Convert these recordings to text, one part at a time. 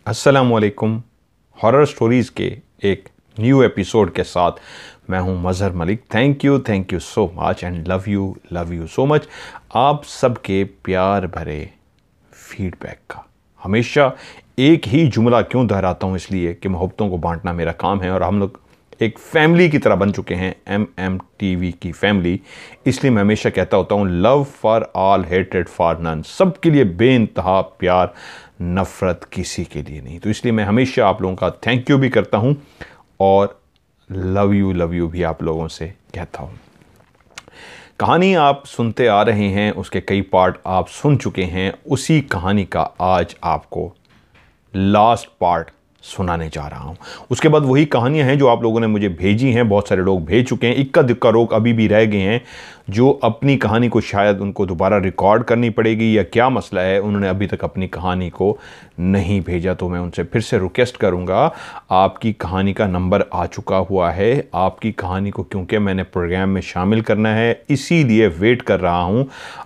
अस्सलामुअलैकुम। Horror stories के एक न्यू एपिसोड के साथ मैं हूं Mazhar Malik. Thank you so much and love you so much आप सबके प्यार भरे फीडबैक का। हमेशा एक ही जुमला क्यों दोहराता हूं, इसलिए कि मोहब्बतों को बांटना मेरा काम है और हम लोग एक फैमिली की तरह बन चुके हैं, MMTV की फैमिली। इसलिए मैं हमेशा कहता होता हूँ लव फॉर ऑल हेटेड फॉर नन। सबके लिए बेइंतहा प्यार, नफ़रत किसी के लिए नहीं। तो इसलिए मैं हमेशा आप लोगों का थैंक यू भी करता हूँ और लव यू भी आप लोगों से कहता हूँ। कहानी आप सुनते आ रहे हैं, उसके कई पार्ट आप सुन चुके हैं। उसी कहानी का आज आपको लास्ट पार्ट सुनाने जा रहा हूं। उसके बाद वही कहानियां हैं जो आप लोगों ने मुझे भेजी हैं। बहुत सारे लोग भेज चुके हैं, इक्का दुक्का लोग अभी भी रह गए हैं जो अपनी कहानी को शायद उनको दोबारा रिकॉर्ड करनी पड़ेगी या क्या मसला है, उन्होंने अभी तक अपनी कहानी को नहीं भेजा। तो मैं उनसे फिर से रिक्वेस्ट करूंगा, आपकी कहानी का नंबर आ चुका हुआ है। आपकी कहानी को क्योंकि मैंने प्रोग्राम में शामिल करना है, इसीलिए वेट कर रहा हूं।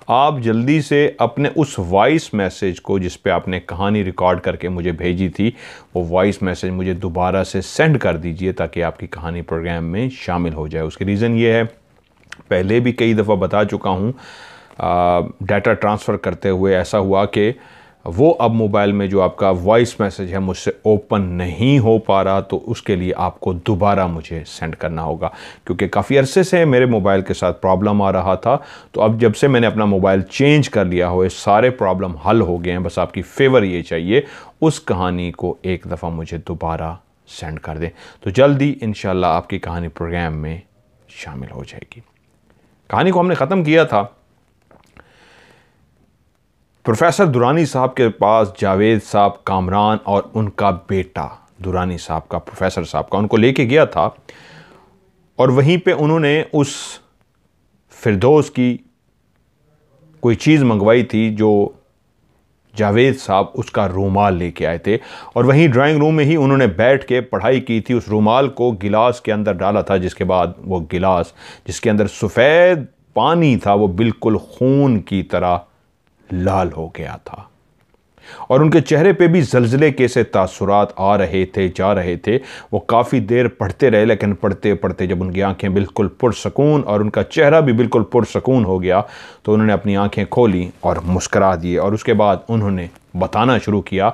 आप जल्दी से अपने उस वॉइस मैसेज को जिस पे आपने कहानी रिकॉर्ड करके मुझे भेजी थी, वो वॉइस मैसेज मुझे दोबारा से सेंड कर दीजिए ताकि आपकी कहानी प्रोग्राम में शामिल हो जाए। उसकी रीज़न ये है, पहले भी कई दफ़ा बता चुका हूँ, डाटा ट्रांसफ़र करते हुए ऐसा हुआ कि वो अब मोबाइल में जो आपका वॉइस मैसेज है मुझसे ओपन नहीं हो पा रहा, तो उसके लिए आपको दोबारा मुझे सेंड करना होगा क्योंकि काफ़ी अरसे से मेरे मोबाइल के साथ प्रॉब्लम आ रहा था। तो अब जब से मैंने अपना मोबाइल चेंज कर लिया हो, ये सारे प्रॉब्लम हल हो गए हैं। बस आपकी फेवर ये चाहिए, उस कहानी को एक दफ़ा मुझे दोबारा सेंड कर दें तो जल्दी इंशाल्लाह आपकी कहानी प्रोग्राम में शामिल हो जाएगी। कहानी को हमने ख़त्म किया था प्रोफेसर दुरानी साहब के पास। जावेद साहब, कामरान और उनका बेटा दुरानी साहब का, प्रोफेसर साहब का, उनको लेके गया था और वहीं पे उन्होंने उस फिरदौस की कोई चीज़ मंगवाई थी जो जावेद साहब उसका रूमाल लेके आए थे और वहीं ड्राइंग रूम में ही उन्होंने बैठ के पढ़ाई की थी। उस रूमाल को गिलास के अंदर डाला था, जिसके बाद वो गिलास जिसके अंदर सफ़ेद पानी था वो बिल्कुल खून की तरह लाल हो गया था और उनके चेहरे पे भी ज़लज़ले के से तासुरात आ रहे थे, जा रहे थे। वो काफ़ी देर पढ़ते रहे, लेकिन पढ़ते पढ़ते जब उनकी आंखें बिल्कुल पुरसकून और उनका चेहरा भी बिल्कुल पुरसकून हो गया तो उन्होंने अपनी आंखें खोली और मुस्करा दिए और उसके बाद उन्होंने बताना शुरू किया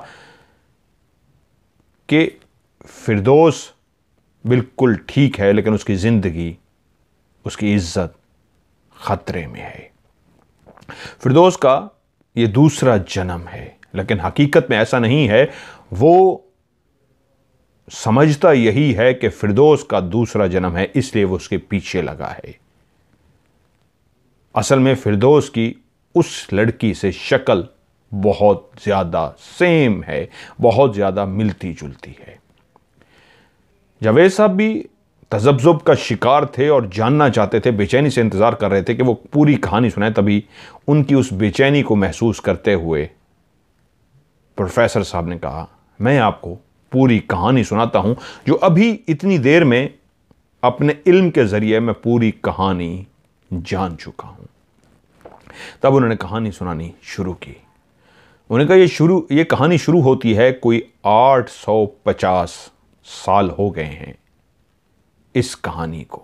कि फिरदौस बिल्कुल ठीक है, लेकिन उसकी ज़िंदगी, उसकी इज्जत ख़तरे में है। फिरदौस का ये दूसरा जन्म है, लेकिन हकीकत में ऐसा नहीं है। वो समझता यही है कि फिरदौस का दूसरा जन्म है, इसलिए वो उसके पीछे लगा है। असल में फिरदौस की उस लड़की से शक्ल बहुत ज़्यादा सेम है, बहुत ज़्यादा मिलती जुलती है। जावेद साहब भी तज़ब्ज़ुब का शिकार थे और जानना चाहते थे, बेचैनी से इंतज़ार कर रहे थे कि वो पूरी कहानी सुनाए। तभी उनकी उस बेचैनी को महसूस करते हुए प्रोफेसर साहब ने कहा, मैं आपको पूरी कहानी सुनाता हूं जो अभी इतनी देर में अपने इल्म के ज़रिए मैं पूरी कहानी जान चुका हूं। तब उन्होंने कहानी सुनानी शुरू की। उन्होंने कहा ये कहानी शुरू होती है, कोई 850 साल हो गए हैं इस कहानी को।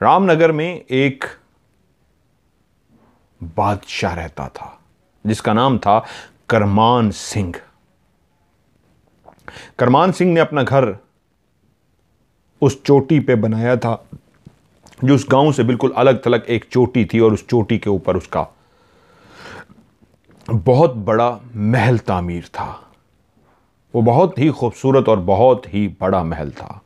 रामनगर में एक बादशाह रहता था जिसका नाम था करमान सिंह। करमान सिंह ने अपना घर उस चोटी पे बनाया था जो उस गांव से बिल्कुल अलग थलग एक चोटी थी और उस चोटी के ऊपर उसका बहुत बड़ा महल तामीर था। वो बहुत ही खूबसूरत और बहुत ही बड़ा महल था।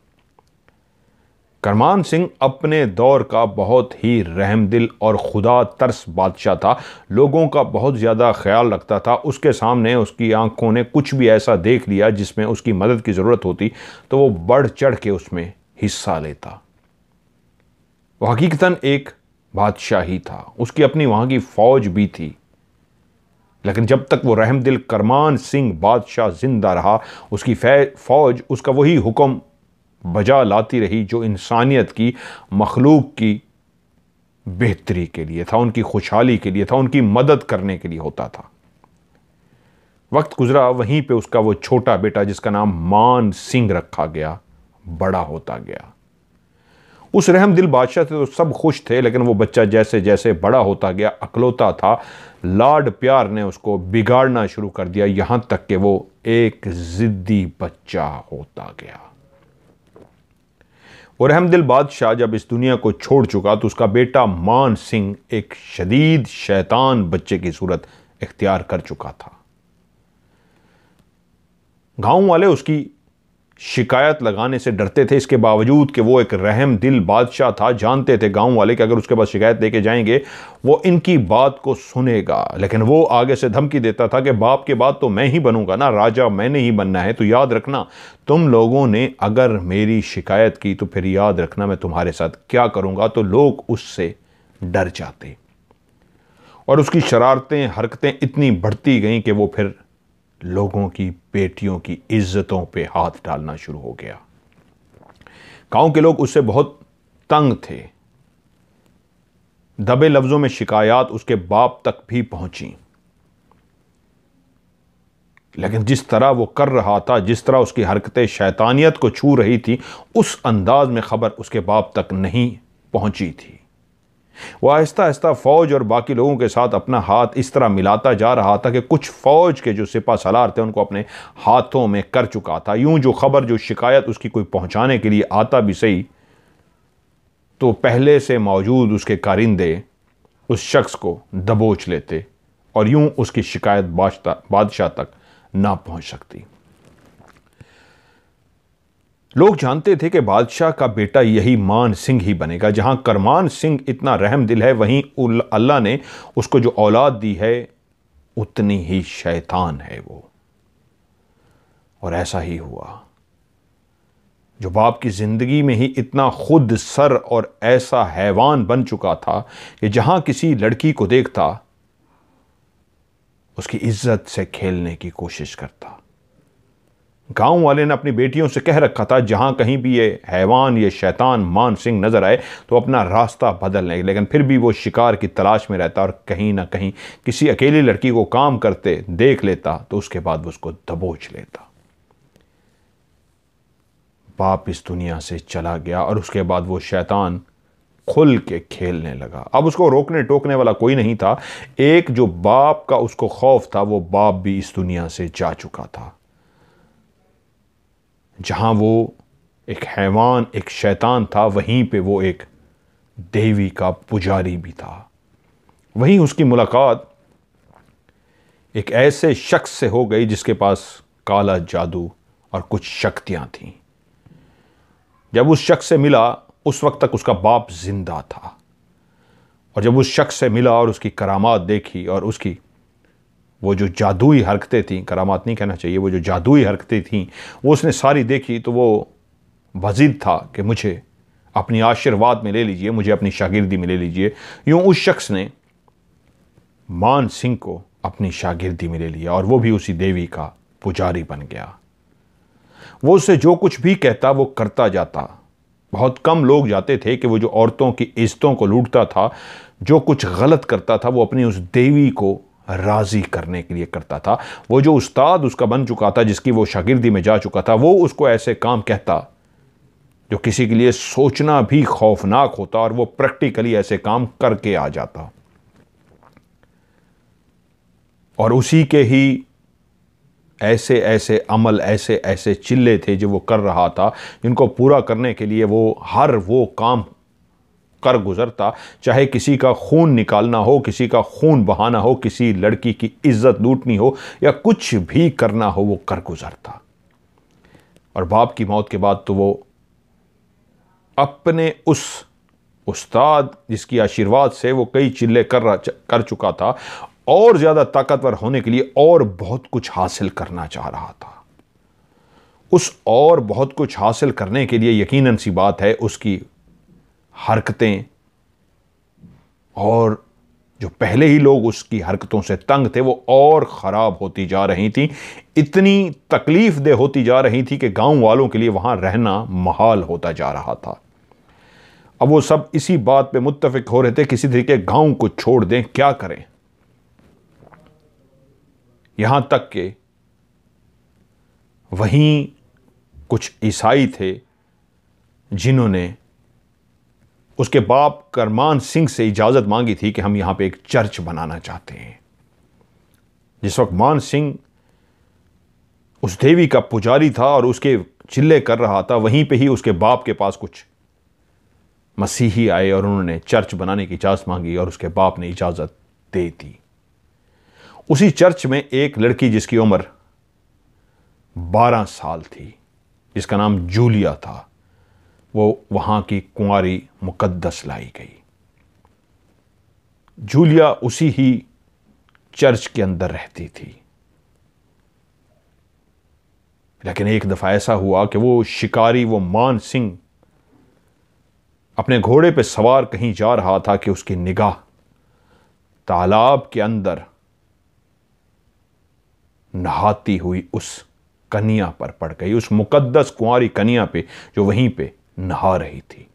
करमान सिंह अपने दौर का बहुत ही रहमदिल और खुदा तरस बादशाह था। लोगों का बहुत ज़्यादा ख्याल रखता था। उसके सामने उसकी आंखों ने कुछ भी ऐसा देख लिया जिसमें उसकी मदद की ज़रूरत होती तो वो बढ़ चढ़ के उसमें हिस्सा लेता। वो हकीकतन एक बादशाह ही था, उसकी अपनी वहाँ की फ़ौज भी थी। लेकिन जब तक वो रहमदिल करमान सिंह बादशाह जिंदा रहा, उसकी फ़ौज उसका वही हुक्म बजा लाती रही जो इंसानियत की, मखलूक की बेहतरी के लिए था, उनकी खुशहाली के लिए था, उनकी मदद करने के लिए होता था। वक्त गुजरा, वहीं पे उसका वो छोटा बेटा जिसका नाम मान सिंह रखा गया, बड़ा होता गया। उस रहमदिल बादशाह से तो सब खुश थे, लेकिन वो बच्चा जैसे जैसे बड़ा होता गया, अकलौता था, लाड प्यार ने उसको बिगाड़ना शुरू कर दिया, यहां तक कि वो एक जिद्दी बच्चा होता गया। और रहमदिल बादशाह जब इस दुनिया को छोड़ चुका तो उसका बेटा मान सिंह एक शदीद शैतान बच्चे की सूरत इख्तियार कर चुका था। गांव वाले उसकी शिकायत लगाने से डरते थे, इसके बावजूद कि वो एक रहम दिल बादशाह था। जानते थे गांव वाले कि अगर उसके पास शिकायत लेके जाएंगे वो इनकी बात को सुनेगा, लेकिन वो आगे से धमकी देता था कि बाप के बाद तो मैं ही बनूंगा ना, राजा मैंने ही बनना है, तो याद रखना तुम लोगों ने अगर मेरी शिकायत की तो फिर याद रखना मैं तुम्हारे साथ क्या करूंगा। तो लोग उससे डर जाते और उसकी शरारतें हरकतें इतनी बढ़ती गईं कि वो फिर लोगों की बेटियों की इज्जतों पे हाथ डालना शुरू हो गया। गांव के लोग उससे बहुत तंग थे। दबे लफ्जों में शिकायत उसके बाप तक भी पहुंची, लेकिन जिस तरह वो कर रहा था, जिस तरह उसकी हरकतें शैतानियत को छू रही थी, उस अंदाज में खबर उसके बाप तक नहीं पहुंची थी। वो आहिस्ता आहिस्ता फौज और बाकी लोगों के साथ अपना हाथ इस तरह मिलाता जा रहा था कि कुछ फौज के जो सिपा सलार थे उनको अपने हाथों में कर चुका था। यूं जो खबर, जो शिकायत उसकी कोई पहुंचाने के लिए आता भी सही तो पहले से मौजूद उसके कारिंदे उस शख्स को दबोच लेते और यूं उसकी शिकायत बादशाह तक ना पहुंच सकती। लोग जानते थे कि बादशाह का बेटा यही मान सिंह ही बनेगा। जहां करमान सिंह इतना रहम दिल है, वहीं अल्लाह ने उसको जो औलाद दी है उतनी ही शैतान है वो। और ऐसा ही हुआ। जो बाप की जिंदगी में ही इतना खुद सर और ऐसा हैवान बन चुका था कि जहां किसी लड़की को देखता उसकी इज्जत से खेलने की कोशिश करता। गांव वाले ने अपनी बेटियों से कह रखा था जहां कहीं भी ये हैवान, ये शैतान मान सिंह नजर आए तो अपना रास्ता बदल लें, लेकिन फिर भी वो शिकार की तलाश में रहता और कहीं ना कहीं किसी अकेली लड़की को काम करते देख लेता तो उसके बाद वो उसको दबोच लेता। बाप इस दुनिया से चला गया और उसके बाद वो शैतान खुल के खेलने लगा। अब उसको रोकने टोकने वाला कोई नहीं था। एक जो बाप का उसको खौफ था वो बाप भी इस दुनिया से जा चुका था। जहां वो एक हैवान, एक शैतान था, वहीं पे वो एक देवी का पुजारी भी था। वहीं उसकी मुलाकात एक ऐसे शख्स से हो गई जिसके पास काला जादू और कुछ शक्तियां थीं। जब उस शख्स से मिला उस वक्त तक उसका बाप जिंदा था, और जब उस शख्स से मिला और उसकी करामात देखी और उसकी वो जो जादुई हरकतें थीं, करामात नहीं कहना चाहिए, वो जो जादुई हरकतें थीं वो उसने सारी देखी, तो वो वजीद था कि मुझे अपनी आशीर्वाद में ले लीजिए, मुझे अपनी शागिर्दी में ले लीजिए। यूं उस शख्स ने मान सिंह को अपनी शागिर्दी में ले लिया और वो भी उसी देवी का पुजारी बन गया। वो उससे जो कुछ भी कहता वो करता जाता। बहुत कम लोग जाते थे कि वो जो औरतों की इज्जतों को लूटता था, जो कुछ गलत करता था, वो अपनी उस देवी को राजी करने के लिए करता था। वो जो उस्ताद उसका बन चुका था, जिसकी वो शागिर्दी में जा चुका था, वो उसको ऐसे काम कहता जो किसी के लिए सोचना भी खौफनाक होता और वो प्रैक्टिकली ऐसे काम करके आ जाता। और उसी के ही ऐसे ऐसे अमल, ऐसे ऐसे चिल्ले थे जो वो कर रहा था, जिनको पूरा करने के लिए वो हर वो काम कर गुजरता। चाहे किसी का खून निकालना हो, किसी का खून बहाना हो, किसी लड़की की इज्जत लूटनी हो या कुछ भी करना हो, वो कर गुजरता। और बाप की मौत के बाद तो वो अपने उस उस्ताद जिसकी आशीर्वाद से वो कई चिल्ले कर चुका था, और ज्यादा ताकतवर होने के लिए और बहुत कुछ हासिल करना चाह रहा था। उस और बहुत कुछ हासिल करने के लिए यकीनन सी बात है उसकी हरकतें, और जो पहले ही लोग उसकी हरकतों से तंग थे वो और ख़राब होती जा रही थी। इतनी तकलीफ दे होती जा रही थी कि गांव वालों के लिए वहां रहना महाल होता जा रहा था। अब वो सब इसी बात पे मुत्तफिक हो रहे थे, किसी तरीके गांव को छोड़ दें, क्या करें। यहां तक कि वहीं कुछ ईसाई थे जिन्होंने उसके बाप करमान सिंह से इजाज़त मांगी थी कि हम यहाँ पे एक चर्च बनाना चाहते हैं। जिस वक्त मान सिंह उस देवी का पुजारी था और उसके चिल्ले कर रहा था, वहीं पे ही उसके बाप के पास कुछ मसीही आए और उन्होंने चर्च बनाने की इजाज़त मांगी और उसके बाप ने इजाज़त दे दी। उसी चर्च में एक लड़की जिसकी उम्र 12 साल थी, जिसका नाम जूलिया था, वो वहां की कुंवारी मुकद्दस लाई गई। जूलिया उसी ही चर्च के अंदर रहती थी। लेकिन एक दफा ऐसा हुआ कि वो शिकारी, वो मान सिंह अपने घोड़े पे सवार कहीं जा रहा था कि उसकी निगाह तालाब के अंदर नहाती हुई उस कन्या पर पड़ गई, उस मुकद्दस कुंवारी कन्या पे जो वहीं पे नहा रही थी।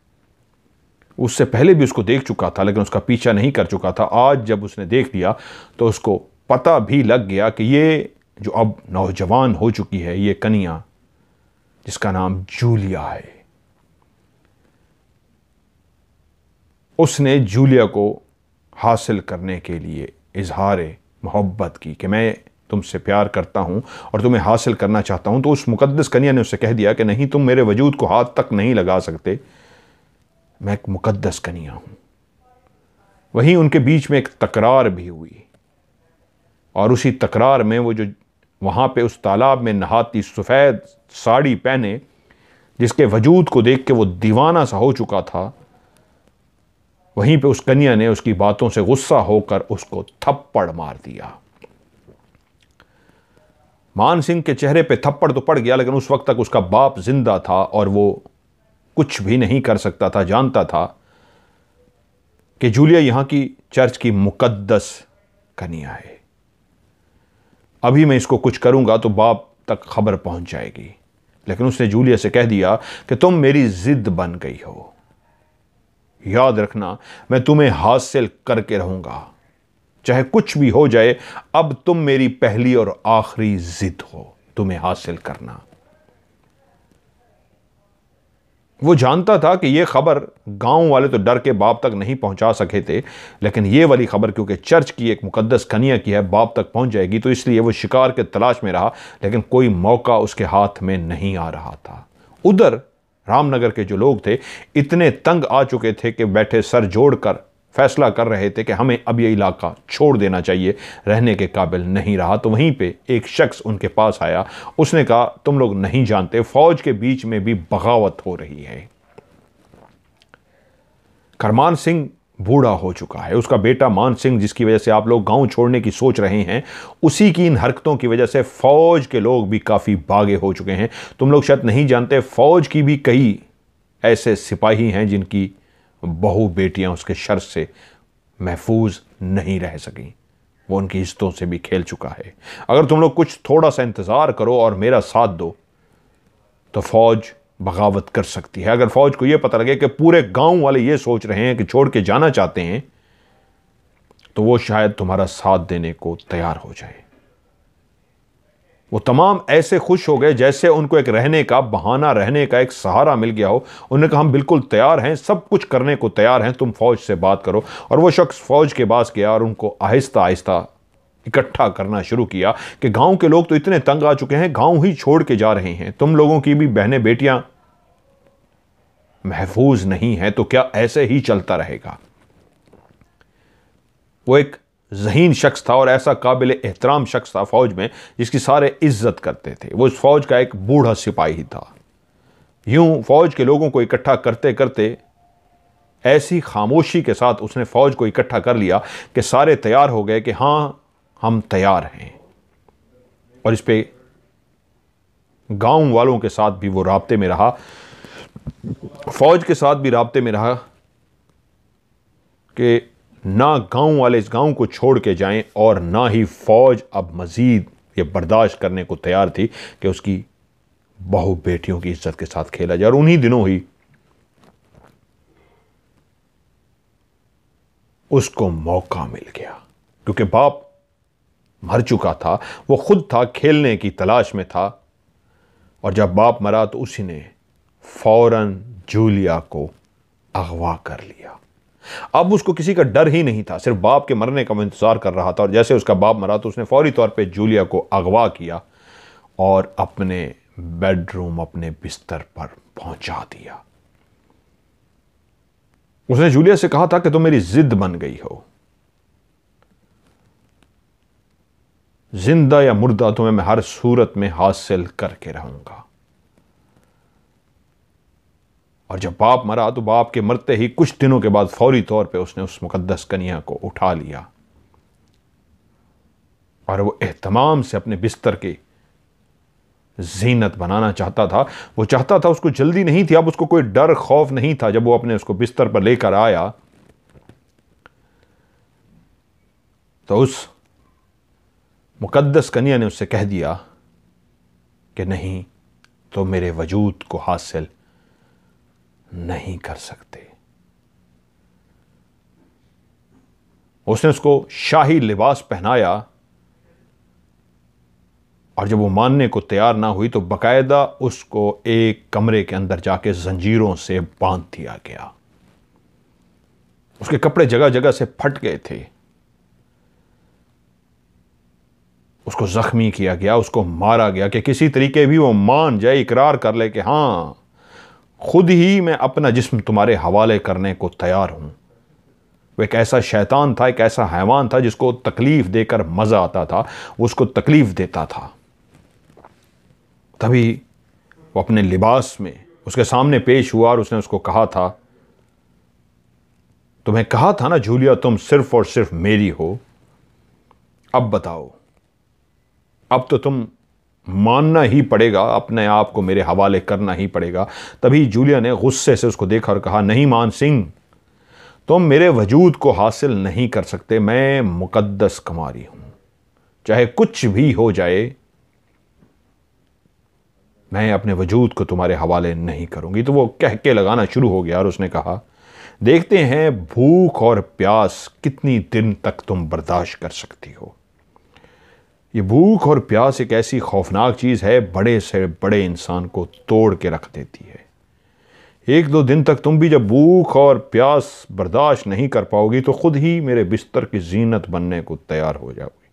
उससे पहले भी उसको देख चुका था लेकिन उसका पीछा नहीं कर चुका था। आज जब उसने देख लिया तो उसको पता भी लग गया कि ये जो अब नौजवान हो चुकी है, ये कन्या जिसका नाम जूलिया है, उसने जूलिया को हासिल करने के लिए इजहार मोहब्बत की कि मैं तुमसे प्यार करता हूं और तुम्हें हासिल करना चाहता हूं। तो उस मुकद्दस कन्या ने उससे कह दिया कि नहीं, तुम मेरे वजूद को हाथ तक नहीं लगा सकते, मैं एक मुकद्दस कन्या हूं। वहीं उनके बीच में एक तकरार भी हुई और उसी तकरार में वो जो वहां पे उस तालाब में नहाती, सफ़ेद साड़ी पहने, जिसके वजूद को देख के वो दीवाना सा हो चुका था, वहीं पे उस कन्या ने उसकी बातों से गुस्सा होकर उसको थप्पड़ मार दिया। मान सिंह के चेहरे पे थप्पड़ तो पड़ गया लेकिन उस वक्त तक उसका बाप जिंदा था और वो कुछ भी नहीं कर सकता था। जानता था कि जूलिया यहां की चर्च की मुकद्दस कन्या है, अभी मैं इसको कुछ करूंगा तो बाप तक खबर पहुंच जाएगी। लेकिन उसने जूलिया से कह दिया कि तुम मेरी जिद बन गई हो, याद रखना मैं तुम्हें हासिल करके रहूंगा, चाहे कुछ भी हो जाए। अब तुम मेरी पहली और आखिरी जिद हो, तुम्हें हासिल करना। वो जानता था कि यह खबर गांव वाले तो डर के बाप तक नहीं पहुंचा सके थे, लेकिन यह वाली खबर क्योंकि चर्च की एक मुकद्दस कन्या की है, बाप तक पहुंच जाएगी। तो इसलिए वो शिकार के तलाश में रहा लेकिन कोई मौका उसके हाथ में नहीं आ रहा था। उधर रामनगर के जो लोग थे इतने तंग आ चुके थे कि बैठे सर जोड़कर फैसला कर रहे थे कि हमें अब ये इलाका छोड़ देना चाहिए, रहने के काबिल नहीं रहा। तो वहीं पे एक शख्स उनके पास आया, उसने कहा तुम लोग नहीं जानते, फौज के बीच में भी बगावत हो रही है। करमान सिंह बूढ़ा हो चुका है, उसका बेटा मान सिंह, जिसकी वजह से आप लोग गांव छोड़ने की सोच रहे हैं, उसी की इन हरकतों की वजह से फौज के लोग भी काफी बागे हो चुके हैं। तुम लोग शायद नहीं जानते, फौज की भी कई ऐसे सिपाही हैं जिनकी बहु बेटियां उसके शर से महफूज नहीं रह सकी। वो उनकी इज्जतों से भी खेल चुका है। अगर तुम लोग कुछ थोड़ा सा इंतजार करो और मेरा साथ दो तो फौज बगावत कर सकती है। अगर फौज को यह पता लगे कि पूरे गांव वाले ये सोच रहे हैं कि छोड़ के जाना चाहते हैं, तो वो शायद तुम्हारा साथ देने को तैयार हो जाए। वो तमाम ऐसे खुश हो गए जैसे उनको एक रहने का बहाना, रहने का एक सहारा मिल गया हो। उन्होंने कहा हम बिल्कुल तैयार हैं, सब कुछ करने को तैयार हैं, तुम फौज से बात करो। और वो शख्स फौज के पास गया और उनको आहिस्ता आहिस्ता इकट्ठा करना शुरू किया कि गांव के लोग तो इतने तंग आ चुके हैं, गांव ही छोड़ के जा रहे हैं, तुम लोगों की भी बहनें बेटियां महफूज नहीं है, तो क्या ऐसे ही चलता रहेगा। वो एक ज़हीन शख्स था और ऐसा काबिल एहतराम शख्स था फौज में जिसकी सारे इज्जत करते थे। वो इस फौज का एक बूढ़ा सिपाही था। यूं फौज के लोगों को इकट्ठा करते करते ऐसी खामोशी के साथ उसने फौज को इकट्ठा कर लिया कि सारे तैयार हो गए कि हां हम तैयार हैं। और इस पे गांव वालों के साथ भी वो राब्ते में रहा, फौज के साथ भी राब्ते में रहा कि ना गांव वाले इस गांव को छोड़ के जाएं और ना ही फौज अब मजीद ये बर्दाश्त करने को तैयार थी कि उसकी बहु बेटियों की इज्जत के साथ खेला जाए। और उन्हीं दिनों ही उसको मौका मिल गया, क्योंकि बाप मर चुका था, वो खुद था खेलने की तलाश में था। और जब बाप मरा तो उसी ने फौरन जूलिया को अगवा कर लिया। अब उसको किसी का डर ही नहीं था, सिर्फ बाप के मरने का वो इंतजार कर रहा था। और जैसे उसका बाप मरा तो उसने फौरी तौर पे जूलिया को अगवा किया और अपने बेडरूम, अपने बिस्तर पर पहुंचा दिया। उसने जूलिया से कहा था कि तुम मेरी जिद बन गई हो, जिंदा या मुर्दा तुम्हें मैं हर सूरत में हासिल करके रहूंगा। और जब बाप मरा तो बाप के मरते ही कुछ दिनों के बाद फौरी तौर पे उसने उस मुकद्दस कन्या को उठा लिया और वो एहतमाम से अपने बिस्तर की जीनत बनाना चाहता था। वो चाहता था, उसको जल्दी नहीं थी, अब उसको कोई डर खौफ नहीं था। जब वो अपने उसको बिस्तर पर लेकर आया तो उस मुकद्दस कन्या ने उससे कह दिया कि नहीं, तो मेरे वजूद को हासिल नहीं कर सकते। उसने उसको शाही लिबास पहनाया और जब वो मानने को तैयार ना हुई तो बकायदा उसको एक कमरे के अंदर जाके जंजीरों से बांध दिया गया। उसके कपड़े जगह जगह से फट गए थे, उसको जख्मी किया गया, उसको मारा गया कि किसी तरीके भी वो मान जाए, इकरार कर ले कि हां, खुद ही मैं अपना जिस्म तुम्हारे हवाले करने को तैयार हूं। वो एक ऐसा शैतान था, एक ऐसा हैवान था जिसको तकलीफ देकर मजा आता था, वो उसको तकलीफ देता था। तभी वो अपने लिबास में उसके सामने पेश हुआ और उसने उसको कहा था, तुम्हें कहा था ना जूलिया, तुम सिर्फ और सिर्फ मेरी हो, अब बताओ, अब तो तुम मानना ही पड़ेगा, अपने आप को मेरे हवाले करना ही पड़ेगा। तभी जूलिया ने गुस्से से उसको देखा और कहा, नहीं मान सिंह, तुम मेरे वजूद को हासिल नहीं कर सकते। मैं मुकद्दस कुमारी हूं, चाहे कुछ भी हो जाए, मैं अपने वजूद को तुम्हारे हवाले नहीं करूंगी। तो वो कह के लगाना शुरू हो गया और उसने कहा, देखते हैं भूख और प्यास कितनी दिन तक तुम बर्दाश्त कर सकती हो। ये भूख और प्यास एक ऐसी खौफनाक चीज है, बड़े से बड़े इंसान को तोड़ के रख देती है। एक दो दिन तक तुम भी जब भूख और प्यास बर्दाश्त नहीं कर पाओगी तो खुद ही मेरे बिस्तर की जीनत बनने को तैयार हो जाओगी।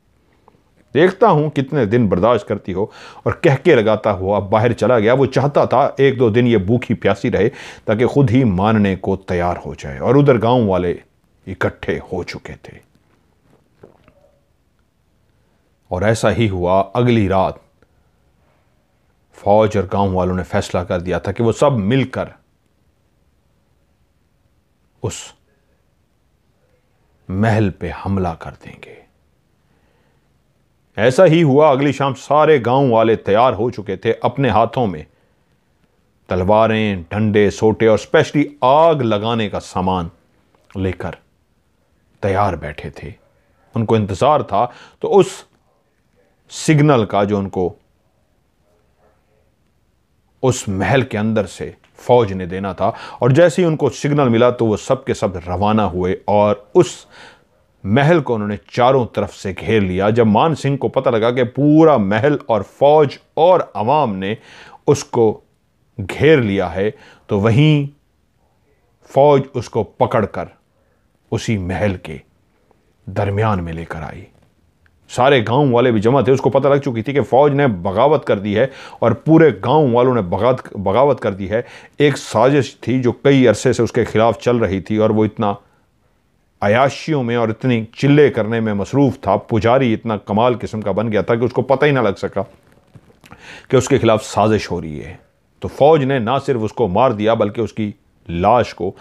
देखता हूं कितने दिन बर्दाश्त करती हो। और कह के लगाता हुआ बाहर चला गया। वो चाहता था एक दो दिन ये भूखी प्यासी रहे ताकि खुद ही मानने को तैयार हो जाए। और उधर गांव वाले इकट्ठे हो चुके थे और ऐसा ही हुआ। अगली रात फौज और गांव वालों ने फैसला कर दिया था कि वो सब मिलकर उस महल पे हमला कर देंगे। ऐसा ही हुआ। अगली शाम सारे गांव वाले तैयार हो चुके थे, अपने हाथों में तलवारें, डंडे, सोटे और स्पेशली आग लगाने का सामान लेकर तैयार बैठे थे। उनको इंतजार था तो उस सिग्नल का जो उनको उस महल के अंदर से फौज ने देना था। और जैसे ही उनको सिग्नल मिला तो वो सब के सब रवाना हुए और उस महल को उन्होंने चारों तरफ से घेर लिया। जब मान सिंह को पता लगा कि पूरा महल और फौज और अवाम ने उसको घेर लिया है तो वहीं फौज उसको पकड़कर उसी महल के दरमियान में लेकर आई। सारे गांव वाले भी जमा थे। उसको पता लग चुकी थी कि फौज ने बगावत कर दी है और पूरे गांव वालों ने बगावत कर दी है। एक साजिश थी जो कई अरसे से उसके खिलाफ चल रही थी और वो इतना अयाशियों में और इतनी चिल्ले करने में मसरूफ था, पुजारी इतना कमाल किस्म का बन गया था कि उसको पता ही ना लग सका कि उसके खिलाफ साजिश हो रही है। तो फौज ने ना सिर्फ उसको मार दिया बल्कि उसकी लाश को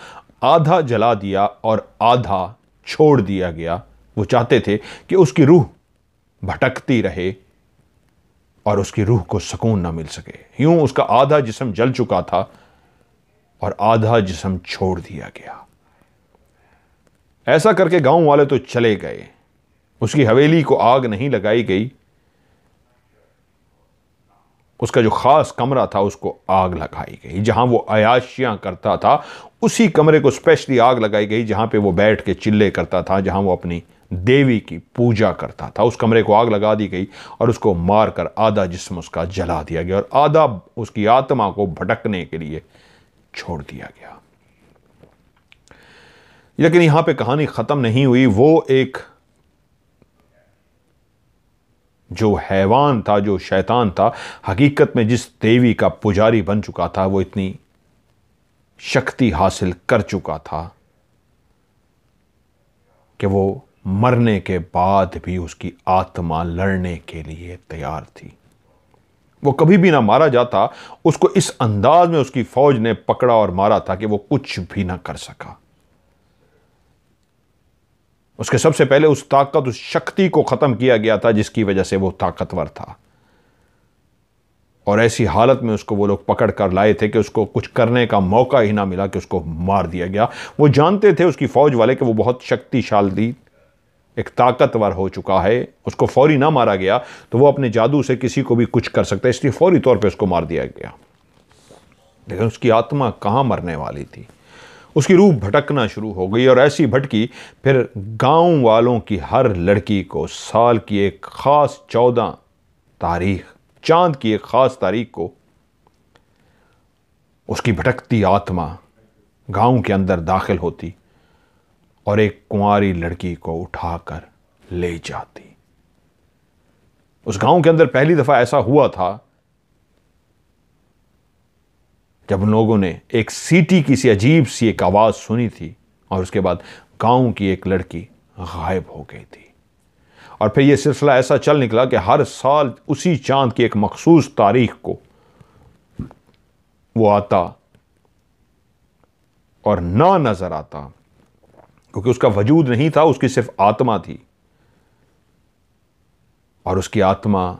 आधा जला दिया और आधा छोड़ दिया गया। वो चाहते थे कि उसकी रूह भटकती रहे और उसकी रूह को सुकून ना मिल सके। यूं उसका आधा जिस्म जल चुका था और आधा जिस्म छोड़ दिया गया। ऐसा करके गांव वाले तो चले गए। उसकी हवेली को आग नहीं लगाई गई, उसका जो खास कमरा था उसको आग लगाई गई। जहां वो अयाशियां करता था उसी कमरे को स्पेशली आग लगाई गई, जहां पे वो बैठ के चिल्ले करता था, जहां वो अपनी देवी की पूजा करता था। उस कमरे को आग लगा दी गई और उसको मारकर आधा जिस्म उसका जला दिया गया और आधा उसकी आत्मा को भटकने के लिए छोड़ दिया गया। लेकिन यहां पे कहानी खत्म नहीं हुई। वो एक जो हैवान था, जो शैतान था, हकीकत में जिस देवी का पुजारी बन चुका था, वो इतनी शक्ति हासिल कर चुका था कि वो मरने के बाद भी उसकी आत्मा लड़ने के लिए तैयार थी। वो कभी भी ना मारा जाता। उसको इस अंदाज में उसकी फौज ने पकड़ा और मारा था कि वो कुछ भी ना कर सका। उसके सबसे पहले उस ताकत, उस शक्ति को खत्म किया गया था जिसकी वजह से वो ताकतवर था। और ऐसी हालत में उसको वो लोग पकड़ कर लाए थे कि उसको कुछ करने का मौका ही ना मिला कि उसको मार दिया गया। वो जानते थे उसकी फौज वाले कि वो बहुत शक्तिशाली, एक ताकतवर हो चुका है। उसको फौरी ना मारा गया तो वो अपने जादू से किसी को भी कुछ कर सकता है, इसलिए फौरी तौर पे उसको मार दिया गया। लेकिन उसकी आत्मा कहां मरने वाली थी। उसकी रूह भटकना शुरू हो गई और ऐसी भटकी, फिर गांव वालों की हर लड़की को साल की एक खास 14 तारीख, चांद की एक खास तारीख को उसकी भटकती आत्मा गांव के अंदर दाखिल होती और एक कुंवारी लड़की को उठाकर ले जाती। उस गांव के अंदर पहली दफा ऐसा हुआ था जब उन लोगों ने एक सीटी की सी अजीब सी एक आवाज सुनी थी और उसके बाद गांव की एक लड़की गायब हो गई थी। और फिर यह सिलसिला ऐसा चल निकला कि हर साल उसी चांद की एक मखसूस तारीख को वो आता और ना नजर आता, क्योंकि उसका वजूद नहीं था, उसकी सिर्फ आत्मा थी। और उसकी आत्मा,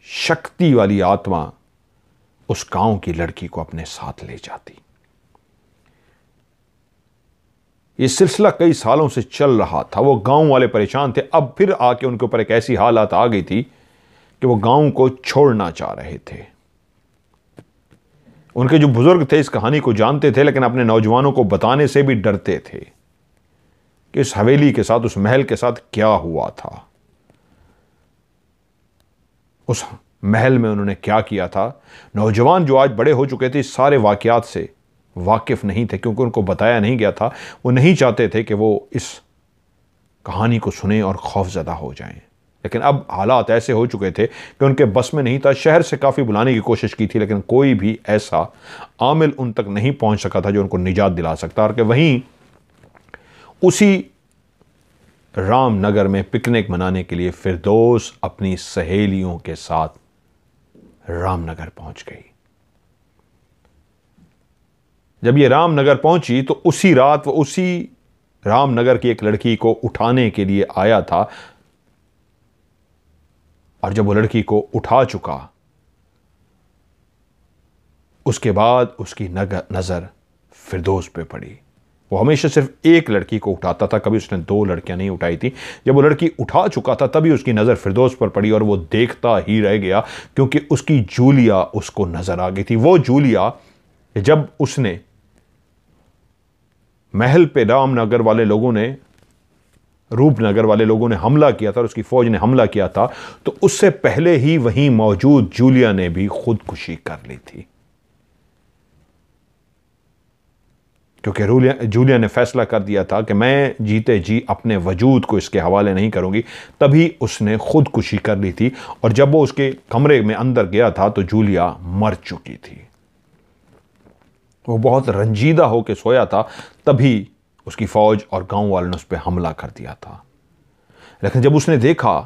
शक्ति वाली आत्मा, उस गांव की लड़की को अपने साथ ले जाती। यह सिलसिला कई सालों से चल रहा था। वो गांव वाले परेशान थे। अब फिर आके उनके ऊपर एक ऐसी हालत आ गई थी कि वो गांव को छोड़ना चाह रहे थे। उनके जो बुजुर्ग थे इस कहानी को जानते थे, लेकिन अपने नौजवानों को बताने से भी डरते थे कि इस हवेली के साथ, उस महल के साथ क्या हुआ था, उस महल में उन्होंने क्या किया था। नौजवान जो आज बड़े हो चुके थे, इस सारे वाकयात से वाकिफ नहीं थे, क्योंकि उनको बताया नहीं गया था। वो नहीं चाहते थे कि वो इस कहानी को सुने और खौफजदा हो जाएं। लेकिन अब हालात ऐसे हो चुके थे कि उनके बस में नहीं था। शहर से काफ़ी बुलाने की कोशिश की थी, लेकिन कोई भी ऐसा आमिल उन तक नहीं पहुंच सका था जो उनको निजात दिला सकता। और कि वहीं उसी रामनगर में पिकनिक मनाने के लिए फिरदौस अपनी सहेलियों के साथ रामनगर पहुंच गई। जब ये रामनगर पहुंची तो उसी रात वो उसी रामनगर की एक लड़की को उठाने के लिए आया था। और जब वो लड़की को उठा चुका, उसके बाद उसकी नजर फिरदौस पे पड़ी। वो हमेशा सिर्फ एक लड़की को उठाता था, कभी उसने 2 लड़कियां नहीं उठाई थी। जब वो लड़की उठा चुका था तभी उसकी नजर फिरदौस पर पड़ी और वो देखता ही रह गया, क्योंकि उसकी जूलिया उसको नजर आ गई थी। वो जूलिया जब उसने महल पे रामनगर वाले लोगों ने, रूपनगर वाले लोगों ने हमला किया था और उसकी फौज ने हमला किया था, तो उससे पहले ही वहीं मौजूद जूलिया ने भी खुदकुशी कर ली थी, क्योंकि जूलिया ने फैसला कर दिया था कि मैं जीते जी अपने वजूद को इसके हवाले नहीं करूंगी। तभी उसने खुदकुशी कर ली थी। और जब वो उसके कमरे में अंदर गया था तो जूलिया मर चुकी थी। वो बहुत रंजीदा होकर सोया था, तभी उसकी फौज और गांव वालों ने उस पर हमला कर दिया था। लेकिन जब उसने देखा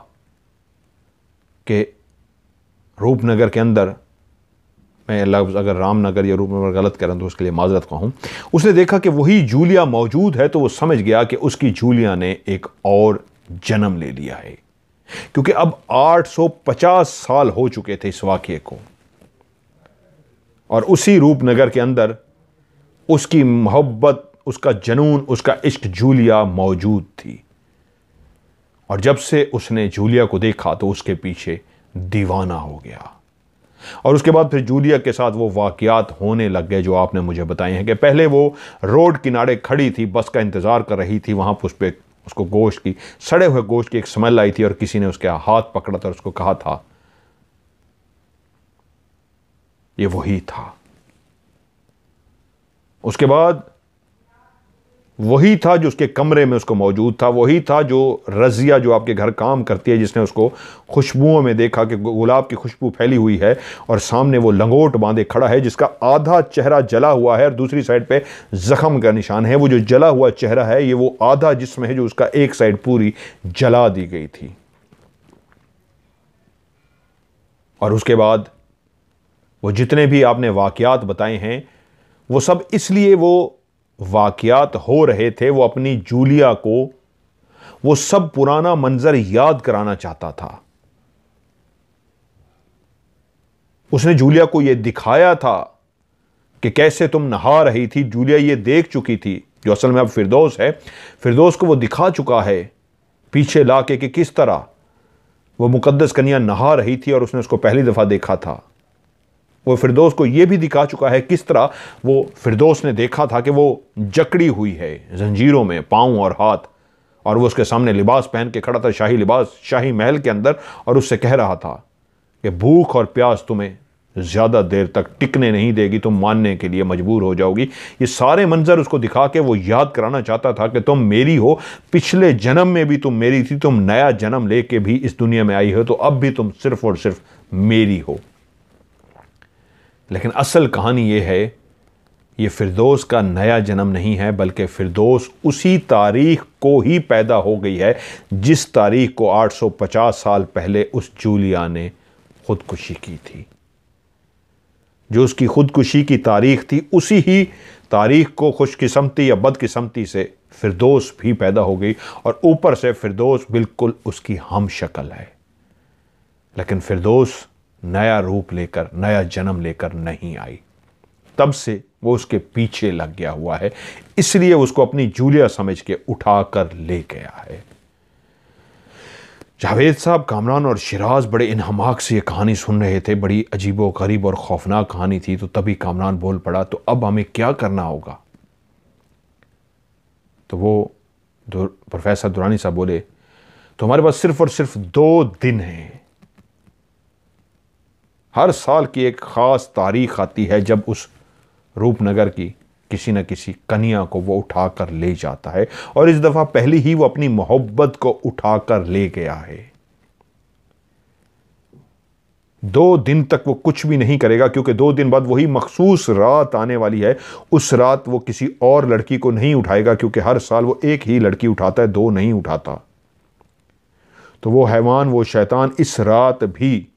कि रूपनगर के अंदर, मैं लफ्ज़ अगर रामनगर या रूपनगर गलत कर रहा हूं तो उसके लिए माजरत कहूं, उसने देखा कि वही जूलिया मौजूद है, तो वो समझ गया कि उसकी जूलिया ने एक और जन्म ले लिया है, क्योंकि अब 850 साल हो चुके थे इस वाक़ये को। और उसी रूपनगर के अंदर उसकी मोहब्बत, उसका जनून, उसका इश्क जूलिया मौजूद थी। और जब से उसने जूलिया को देखा तो उसके पीछे दीवाना हो गया। और उसके बाद फिर जूलिया के साथ वो वाकयात होने लग गए जो आपने मुझे बताए हैं कि पहले वो रोड किनारे खड़ी थी, बस का इंतज़ार कर रही थी, वहाँ पर उस पर उसको गोश्त की, सड़े हुए गोश्त की एक स्मेल आई थी और किसी ने उसके हाथ पकड़ा था और उसको कहा था ये वही था। उसके बाद वही था जो उसके कमरे में उसको मौजूद था, वही था जो रजिया जो आपके घर काम करती है, जिसने उसको खुशबुओं में देखा कि गुलाब की खुशबू फैली हुई है और सामने वो लंगोट बांधे खड़ा है जिसका आधा चेहरा जला हुआ है और दूसरी साइड पे जख्म का निशान है। वो जो जला हुआ चेहरा है ये वो आधा जिस्म है जो उसका एक साइड पूरी जला दी गई थी। और उसके बाद वो जितने भी आपने वाकयात बताए हैं वो सब इसलिए वो वाकयात हो रहे थे, वो अपनी जूलिया को वो सब पुराना मंजर याद कराना चाहता था। उसने जूलिया को यह दिखाया था कि कैसे तुम नहा रही थी। जूलिया ये देख चुकी थी, जो असल में अब फिरदौस है, फिरदौस को वो दिखा चुका है पीछे लाके कि किस तरह वो मुकद्दस कन्या नहा रही थी और उसने उसको पहली दफा देखा था। वो फिरदौस को यह भी दिखा चुका है किस तरह वो फिरदौस ने देखा था कि वो जकड़ी हुई है जंजीरों में पांव और हाथ, और वो उसके सामने लिबास पहन के खड़ा था, शाही लिबास, शाही महल के अंदर, और उससे कह रहा था कि भूख और प्यास तुम्हें ज्यादा देर तक टिकने नहीं देगी, तुम मानने के लिए मजबूर हो जाओगी। ये सारे मंजर उसको दिखा के वो याद कराना चाहता था कि तुम मेरी हो, पिछले जन्म में भी तुम मेरी थी, तुम नया जन्म लेके भी इस दुनिया में आई हो, तो अब भी तुम सिर्फ और सिर्फ मेरी हो। लेकिन असल कहानी यह है, ये फिरदौस का नया जन्म नहीं है, बल्कि फिरदौस उसी तारीख को ही पैदा हो गई है जिस तारीख को 850 साल पहले उस जूलिया ने खुदकुशी की थी। जो उसकी खुदकुशी की तारीख थी, उसी ही तारीख को खुशकिस्मती या बदकिस्मती से फिरदौस भी पैदा हो गई, और ऊपर से फिरदौस बिल्कुल उसकी हम शक्ल है। लेकिन फिरदौस नया रूप लेकर, नया जन्म लेकर नहीं आई। तब से वो उसके पीछे लग गया हुआ है, इसलिए उसको अपनी जूलिया समझ के उठाकर ले गया है। जावेद साहब, कामरान और शिराज बड़े इन्हमाक से ये कहानी सुन रहे थे। बड़ी अजीबो गरीब और खौफनाक कहानी थी। तो तभी कामरान बोल पड़ा, तो अब हमें क्या करना होगा? तो वो प्रोफेसर दुरानी साहब बोले, तो हमारे पास सिर्फ और सिर्फ 2 दिन हैं। हर साल की एक खास तारीख आती है जब उस रूपनगर की किसी न किसी कन्या को वो उठाकर ले जाता है, और इस दफा पहली ही वो अपनी मोहब्बत को उठाकर ले गया है। 2 दिन तक वो कुछ भी नहीं करेगा, क्योंकि 2 दिन बाद वही मखसूस रात आने वाली है। उस रात वो किसी और लड़की को नहीं उठाएगा, क्योंकि हर साल वो एक ही लड़की उठाता है, 2 नहीं उठाता। तो वो हैवान, वो शैतान इस रात भी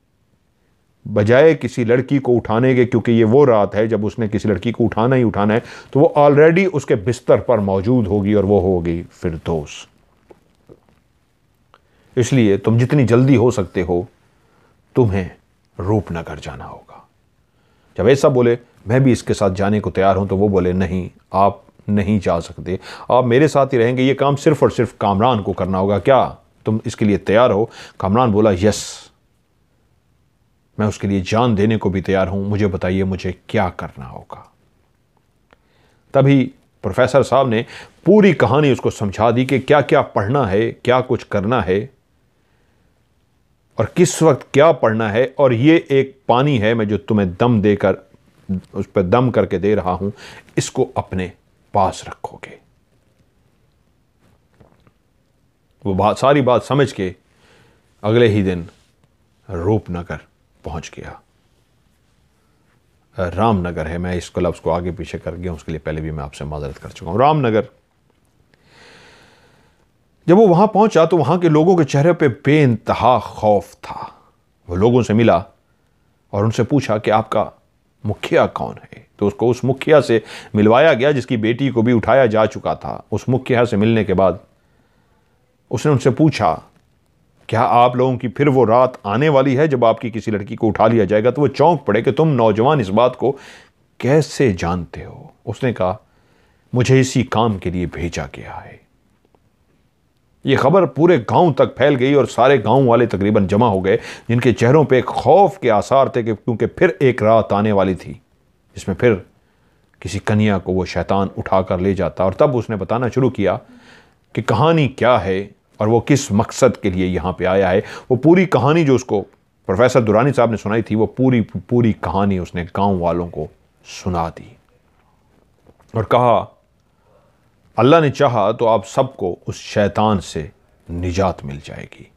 बजाय किसी लड़की को उठाने के, क्योंकि ये वो रात है जब उसने किसी लड़की को उठाना ही उठाना है, तो वो ऑलरेडी उसके बिस्तर पर मौजूद होगी, और वो होगी फिरदौस। इसलिए तुम जितनी जल्दी हो सकते हो तुम्हें रूपनगर जाना होगा। जब ऐसा बोले, मैं भी इसके साथ जाने को तैयार हूं, तो वो बोले, नहीं, आप नहीं जा सकते, आप मेरे साथ ही रहेंगे। ये काम सिर्फ और सिर्फ कामरान को करना होगा, क्या तुम इसके लिए तैयार हो? कामरान बोला, यस, मैं उसके लिए जान देने को भी तैयार हूं, मुझे बताइए मुझे क्या करना होगा। तभी प्रोफेसर साहब ने पूरी कहानी उसको समझा दी कि क्या क्या पढ़ना है, क्या कुछ करना है, और किस वक्त क्या पढ़ना है। और ये एक पानी है मैं जो तुम्हें दम देकर, उस पर दम करके दे रहा हूं, इसको अपने पास रखोगे। वो सारी बात समझ के अगले ही दिन रूपनगर पहुंच गया। रामनगर है, मैं इसको लफ्ज़ को आगे पीछे कर गया, उसके लिए पहले भी मैं आपसे माजरत कर चुका हूं। रामनगर जब वो वहां पहुंचा तो वहां के लोगों के चेहरे पे बेइंतहा खौफ था। वो लोगों से मिला और उनसे पूछा कि आपका मुखिया कौन है? तो उसको उस मुखिया से मिलवाया गया जिसकी बेटी को भी उठाया जा चुका था। उस मुखिया से मिलने के बाद उसने उनसे पूछा, क्या आप लोगों की फिर वो रात आने वाली है जब आपकी किसी लड़की को उठा लिया जाएगा? तो वो चौंक पड़े कि तुम नौजवान इस बात को कैसे जानते हो? उसने कहा, मुझे इसी काम के लिए भेजा गया है। ये खबर पूरे गांव तक फैल गई और सारे गांव वाले तकरीबन जमा हो गए, जिनके चेहरों पे खौफ के आसार थे, क्योंकि फिर एक रात आने वाली थी जिसमें फिर किसी कन्या को वो शैतान उठाकर ले जाता। और तब उसने बताना शुरू किया कि कहानी क्या है और वो किस मकसद के लिए यहाँ पे आया है। वो पूरी कहानी जो उसको प्रोफेसर दुरानी साहब ने सुनाई थी, वो पूरी कहानी उसने गांव वालों को सुना दी और कहा, अल्लाह ने चाहा तो आप सबको उस शैतान से निजात मिल जाएगी।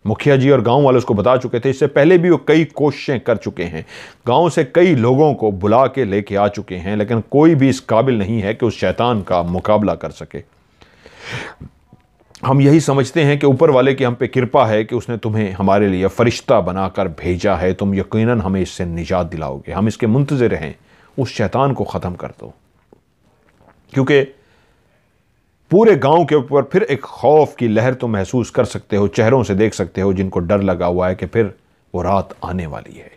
मुखिया जी और गांव वाले उसको बता चुके थे, इससे पहले भी वो कई कोशिशें कर चुके हैं, गांव से कई लोगों को बुला के लेके आ चुके हैं, लेकिन कोई भी इस काबिल नहीं है कि उस शैतान का मुकाबला कर सके। हम यही समझते हैं कि ऊपर वाले की हम पे कृपा है कि उसने तुम्हें हमारे लिए फरिश्ता बनाकर भेजा है, तुम यकीनन हमें इससे निजात दिलाओगे, हम इसके मुंतज़िर हैं, उस शैतान को ख़त्म कर दो। क्योंकि पूरे गांव के ऊपर फिर एक खौफ की लहर तुम महसूस कर सकते हो, चेहरों से देख सकते हो जिनको डर लगा हुआ है कि फिर वो रात आने वाली है।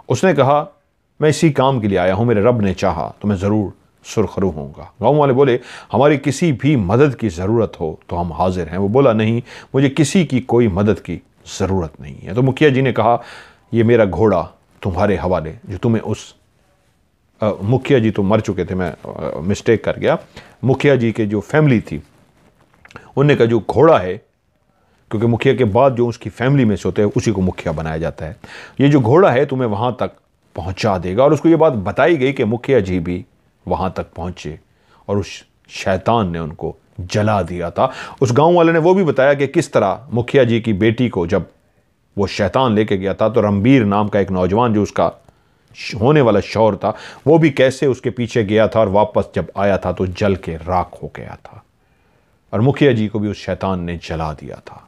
उसने कहा, मैं इसी काम के लिए आया हूं, मेरे रब ने चाहा तो मैं ज़रूर सुरखरू होऊंगा। गांव वाले बोले, हमारी किसी भी मदद की ज़रूरत हो तो हम हाजिर हैं। वो बोला, नहीं, मुझे किसी की कोई मदद की ज़रूरत नहीं है। तो मुखिया जी ने कहा, ये मेरा घोड़ा तुम्हारे हवाले, जो तुम्हें उस मुखिया जी तो मर चुके थे, मैं मिस्टेक कर गया, मुखिया जी के जो फैमिली थी उनने का जो घोड़ा है, क्योंकि मुखिया के बाद जो उसकी फैमिली में से होते हैं उसी को मुखिया बनाया जाता है, ये जो घोड़ा है तुम्हें वहां तक पहुंचा देगा। और उसको ये बात बताई गई कि मुखिया जी भी वहां तक पहुंचे और उस शैतान ने उनको जला दिया था। उस गांव वाले ने वो भी बताया कि किस तरह मुखिया जी की बेटी को जब वो शैतान लेके गया था तो रणबीर नाम का एक नौजवान जो उसका होने वाला शौहर था, वो भी कैसे उसके पीछे गया था और वापस जब आया था तो जल के राख हो गया था और मुखिया जी को भी उस शैतान ने जला दिया था।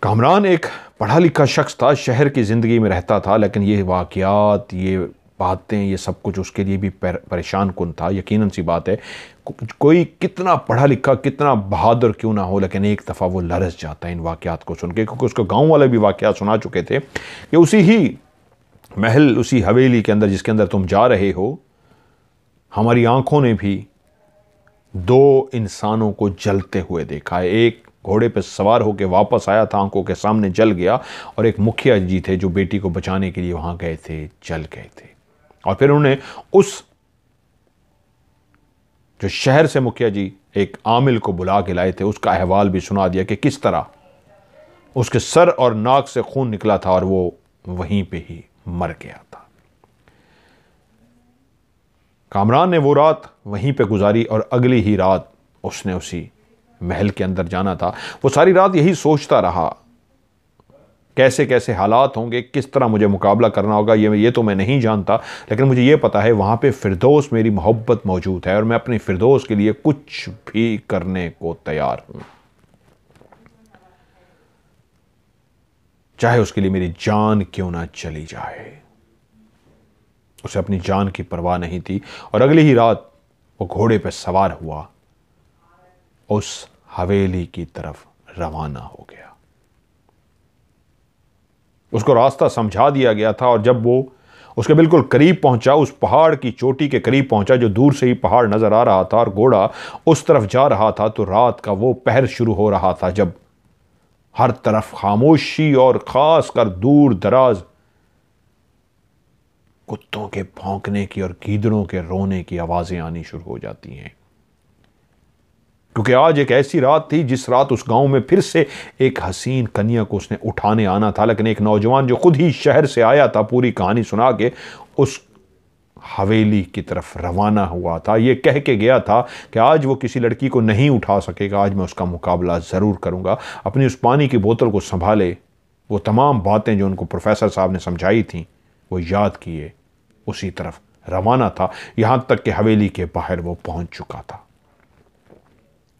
कामरान एक पढ़ा लिखा शख्स था, शहर की ज़िंदगी में रहता था, लेकिन ये वाक़यात, ये बातें, ये सब कुछ उसके लिए भी परेशान कुन था। यकीनन सी बात है, कोई कितना पढ़ा लिखा, कितना बहादुर क्यों ना हो, लेकिन एक दफ़ा वो लरस जाता है इन वाक़यात को सुन के, क्योंकि उसको गाँव वाले भी वाक़यात सुना चुके थे कि उसी ही महल, उसी हवेली के अंदर जिसके अंदर तुम जा रहे हो, हमारी आंखों ने भी दो इंसानों को जलते हुए देखा है। एक घोड़े पर सवार होकर वापस आया था, आंखों के सामने जल गया, और एक मुखिया जी थे जो बेटी को बचाने के लिए वहां गए थे, जल गए थे। और फिर उन्होंने उस जो शहर से मुखिया जी एक आमिल को बुला के लाए थे उसका अहवाल भी सुना दिया कि किस तरह उसके सर और नाक से खून निकला था और वो वहीं पे ही मर गया था। कामरान ने वो रात वहीं पे गुजारी और अगली ही रात उसने उसी महल के अंदर जाना था। वो सारी रात यही सोचता रहा, कैसे कैसे हालात होंगे, किस तरह मुझे मुकाबला करना होगा, ये तो मैं नहीं जानता, लेकिन मुझे ये पता है वहाँ पे फिरदौस मेरी मोहब्बत मौजूद है और मैं अपनी फिरदौस के लिए कुछ भी करने को तैयार हूँ, चाहे उसके लिए मेरी जान क्यों ना चली जाए। उसे अपनी जान की परवाह नहीं थी और अगली ही रात वो घोड़े पर सवार हुआ, उस हवेली की तरफ रवाना हो गया। उसको रास्ता समझा दिया गया था और जब वो उसके बिल्कुल करीब पहुंचा, उस पहाड़ की चोटी के करीब पहुंचा जो दूर से ही पहाड़ नजर आ रहा था और घोड़ा उस तरफ जा रहा था, तो रात का वो पहर शुरू हो रहा था जब हर तरफ खामोशी और खासकर दूर दराज कुत्तों के भौंकने की और गीदड़ों के रोने की आवाजें आनी शुरू हो जाती हैं। क्योंकि आज एक ऐसी रात थी जिस रात उस गांव में फिर से एक हसीन कन्या को उसने उठाने आना था, लेकिन एक नौजवान जो खुद ही शहर से आया था पूरी कहानी सुना के उस हवेली की तरफ रवाना हुआ था, ये कह के गया था कि आज वो किसी लड़की को नहीं उठा सकेगा, आज मैं उसका मुकाबला ज़रूर करूंगा। अपनी उस पानी की बोतल को संभाले, वो तमाम बातें जो उनको प्रोफेसर साहब ने समझाई थी वो याद किए, उसी तरफ रवाना था, यहां तक कि हवेली के बाहर वो पहुंच चुका था।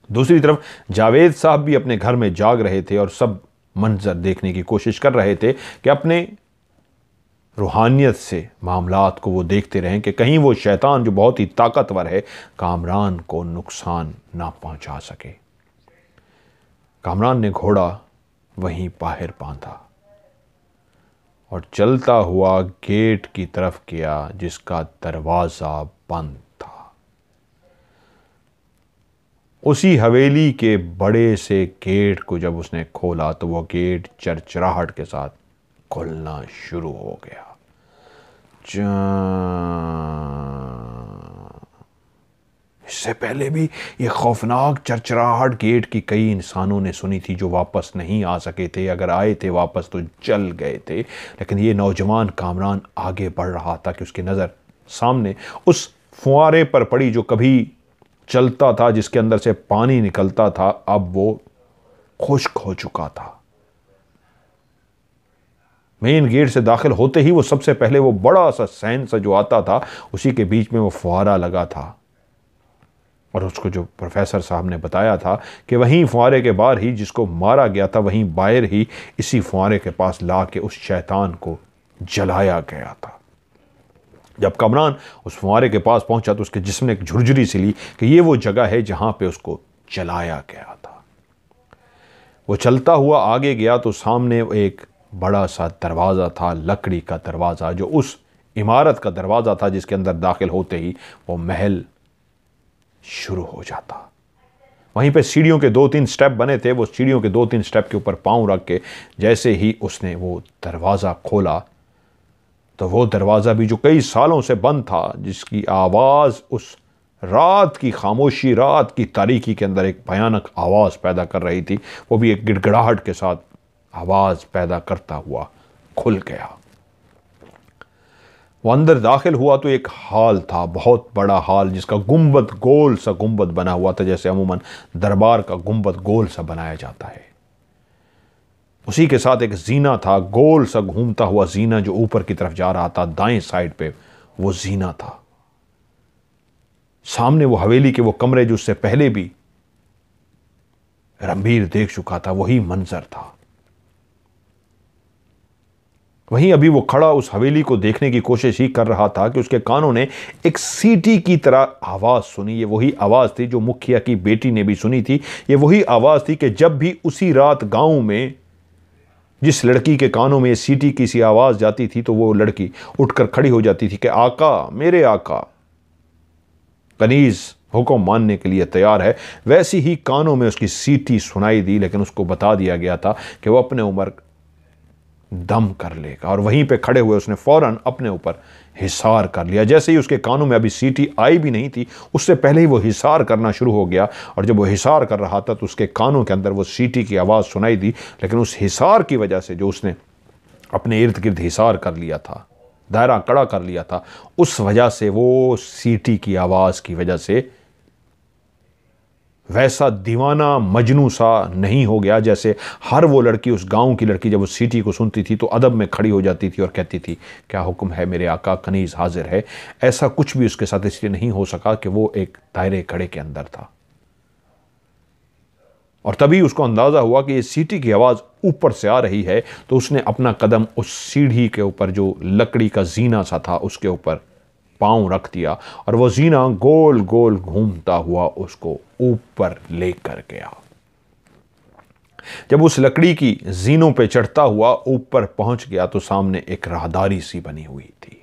दूसरी तरफ जावेद साहब भी अपने घर में जाग रहे थे और सब मंजर देखने की कोशिश कर रहे थे कि अपने रूहानियत से मामलात को वो देखते रहें कि कहीं वो शैतान जो बहुत ही ताकतवर है कामरान को नुकसान ना पहुंचा सके। कामरान ने घोड़ा वहीं बाहर बांधा और चलता हुआ गेट की तरफ गया जिसका दरवाजा बंद था। उसी हवेली के बड़े से गेट को जब उसने खोला तो वो गेट चरचराहट के साथ खुलना शुरू हो गया। इससे पहले भी ये खौफनाक चरचराहट गेट की कई इंसानों ने सुनी थी जो वापस नहीं आ सके थे, अगर आए थे वापस तो जल गए थे। लेकिन ये नौजवान कामरान आगे बढ़ रहा था कि उसकी नज़र सामने उस फुआरे पर पड़ी जो कभी चलता था, जिसके अंदर से पानी निकलता था, अब वो खुश्क हो चुका था। मेन गेट से दाखिल होते ही वो सबसे पहले वो बड़ा सा सैन सा जो आता था, उसी के बीच में वो फुआरा लगा था। और उसको जो प्रोफेसर साहब ने बताया था कि वहीं फुआरे के बाहर ही जिसको मारा गया था, वहीं बाहर ही इसी फुआरे के पास ला के उस शैतान को जलाया गया था। जब कमरान उस फुआरे के पास पहुंचा तो उसके जिस्म ने एक झुरझुरी सी ली कि ये वो जगह है जहां पे उसको जलाया गया था। वो चलता हुआ आगे गया तो सामने एक बड़ा सा दरवाज़ा था, लकड़ी का दरवाज़ा, जो उस इमारत का दरवाज़ा था जिसके अंदर दाखिल होते ही वो महल शुरू हो जाता। वहीं पे सीढ़ियों के 2-3 स्टेप बने थे। वो सीढ़ियों के 2-3 स्टेप के ऊपर पांव रख के जैसे ही उसने वो दरवाज़ा खोला तो वो दरवाज़ा भी जो कई सालों से बंद था, जिसकी आवाज़ उस रात की खामोशी, रात की तारीकी के अंदर एक भयानक आवाज़ पैदा कर रही थी, वो भी एक गिड़गिड़ाहट के साथ आवाज़ पैदा करता हुआ खुल गया। वो अंदर दाखिल हुआ तो एक हाल था, बहुत बड़ा हाल, जिसका गुंबद, गोल सा गुंबद बना हुआ था, जैसे अमूमन दरबार का गुंबद गोल सा बनाया जाता है। उसी के साथ एक जीना था, गोल सा घूमता हुआ जीना जो ऊपर की तरफ जा रहा था, दाएं साइड पे वो जीना था। सामने वो हवेली के वो कमरे जो उससे पहले भी रणबीर देख चुका था, वही मंजर था। वहीं अभी वो खड़ा उस हवेली को देखने की कोशिश ही कर रहा था कि उसके कानों ने एक सीटी की तरह आवाज़ सुनी। ये वही आवाज़ थी जो मुखिया की बेटी ने भी सुनी थी। ये वही आवाज़ थी कि जब भी उसी रात गांव में जिस लड़की के कानों में सीटी की सी आवाज़ जाती थी तो वो लड़की उठकर खड़ी हो जाती थी कि आका, मेरे आका। कनीज़ हुक्म मानने के लिए तैयार है। वैसी ही कानों में उसकी सीटी सुनाई दी, लेकिन उसको बता दिया गया था कि वो अपने ऊपर दम कर लेगा। और वहीं पे खड़े हुए उसने फौरन अपने ऊपर हिसार कर लिया। जैसे ही उसके कानों में अभी सीटी आई भी नहीं थी, उससे पहले ही वो हिसार करना शुरू हो गया। और जब वो हिसार कर रहा था तो उसके कानों के अंदर वो सीटी की आवाज़ सुनाई दी, लेकिन उस हिसार की वजह से जो उसने अपने इर्द गिर्द हिसार कर लिया था, दायरा कड़ा कर लिया था, उस वजह से वो सीटी की आवाज़ की वजह से वैसा दीवाना मजनू सा नहीं हो गया जैसे हर वो लड़की, उस गांव की लड़की जब उस सीटी को सुनती थी तो अदब में खड़ी हो जाती थी और कहती थी क्या हुक्म है मेरे आका, कनीज़ हाजिर है। ऐसा कुछ भी उसके साथ इसलिए नहीं हो सका कि वो एक दायरे कड़े के अंदर था। और तभी उसको अंदाज़ा हुआ कि ये सीटी की आवाज़ ऊपर से आ रही है, तो उसने अपना कदम उस सीढ़ी के ऊपर जो लकड़ी का जीना सा था उसके ऊपर पांव रख दिया और वो जीना गोल गोल घूमता हुआ उसको ऊपर लेकर गया। जब उस लकड़ी की जीनों पे चढ़ता हुआ ऊपर पहुंच गया तो सामने एक राहदारी सी बनी हुई थी।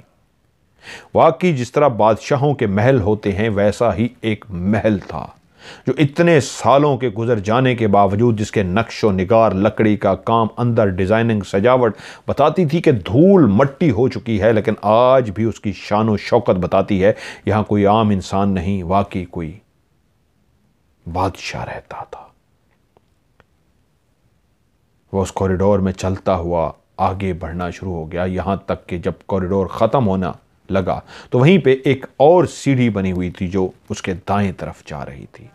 वाकई जिस तरह बादशाहों के महल होते हैं वैसा ही एक महल था, जो इतने सालों के गुजर जाने के बावजूद, जिसके नक्शो निगार, लकड़ी का काम, अंदर डिजाइनिंग, सजावट बताती थी कि धूल मट्टी हो चुकी है, लेकिन आज भी उसकी शान शौकत बताती है यहां कोई आम इंसान नहीं, वाकई कोई बादशाह रहता था। वह उस कॉरिडोर में चलता हुआ आगे बढ़ना शुरू हो गया, यहां तक कि जब कॉरिडोर खत्म होना लगा तो वहीं पे एक और सीढ़ी बनी हुई थी जो उसके दाएं तरफ जा रही थी।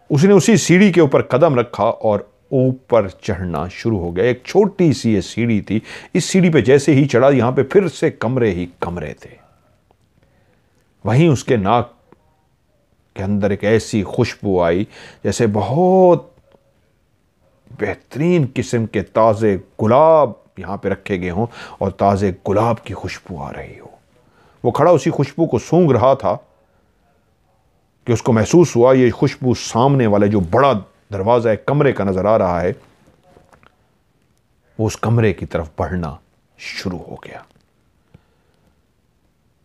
उसने उसी सीढ़ी के ऊपर कदम रखा और ऊपर चढ़ना शुरू हो गया। एक छोटी सी ये सीढ़ी थी, इस सीढ़ी पे जैसे ही चढ़ा यहां पे फिर से कमरे ही कमरे थे। वहीं उसके नाक के अंदर एक ऐसी खुशबू आई जैसे बहुत बेहतरीन किस्म के ताज़े गुलाब यहां पे रखे गए हों और ताज़े गुलाब की खुशबू आ रही हो। वो खड़ा उसी खुशबू को सूंघ रहा था कि उसको महसूस हुआ ये खुशबू सामने वाले जो बड़ा दरवाज़ा एक कमरे का नज़र आ रहा है, वो उस कमरे की तरफ बढ़ना शुरू हो गया।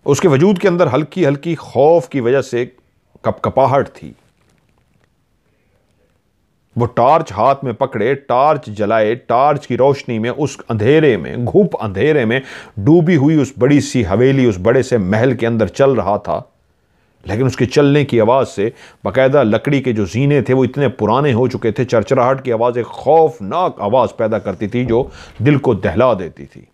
उसके वजूद के अंदर हल्की हल्की खौफ की वजह से कपकपाहट थी। वो टॉर्च हाथ में पकड़े, टॉर्च जलाए, टॉर्च की रोशनी में उस अंधेरे में, घुप अंधेरे में डूबी हुई उस बड़ी सी हवेली, उस बड़े से महल के अंदर चल रहा था। लेकिन उसके चलने की आवाज़ से बाकायदा लकड़ी के जो जीने थे वो इतने पुराने हो चुके थे, चरचराहट की आवाज़ एक खौफनाक आवाज़ पैदा करती थी जो दिल को दहला देती थी।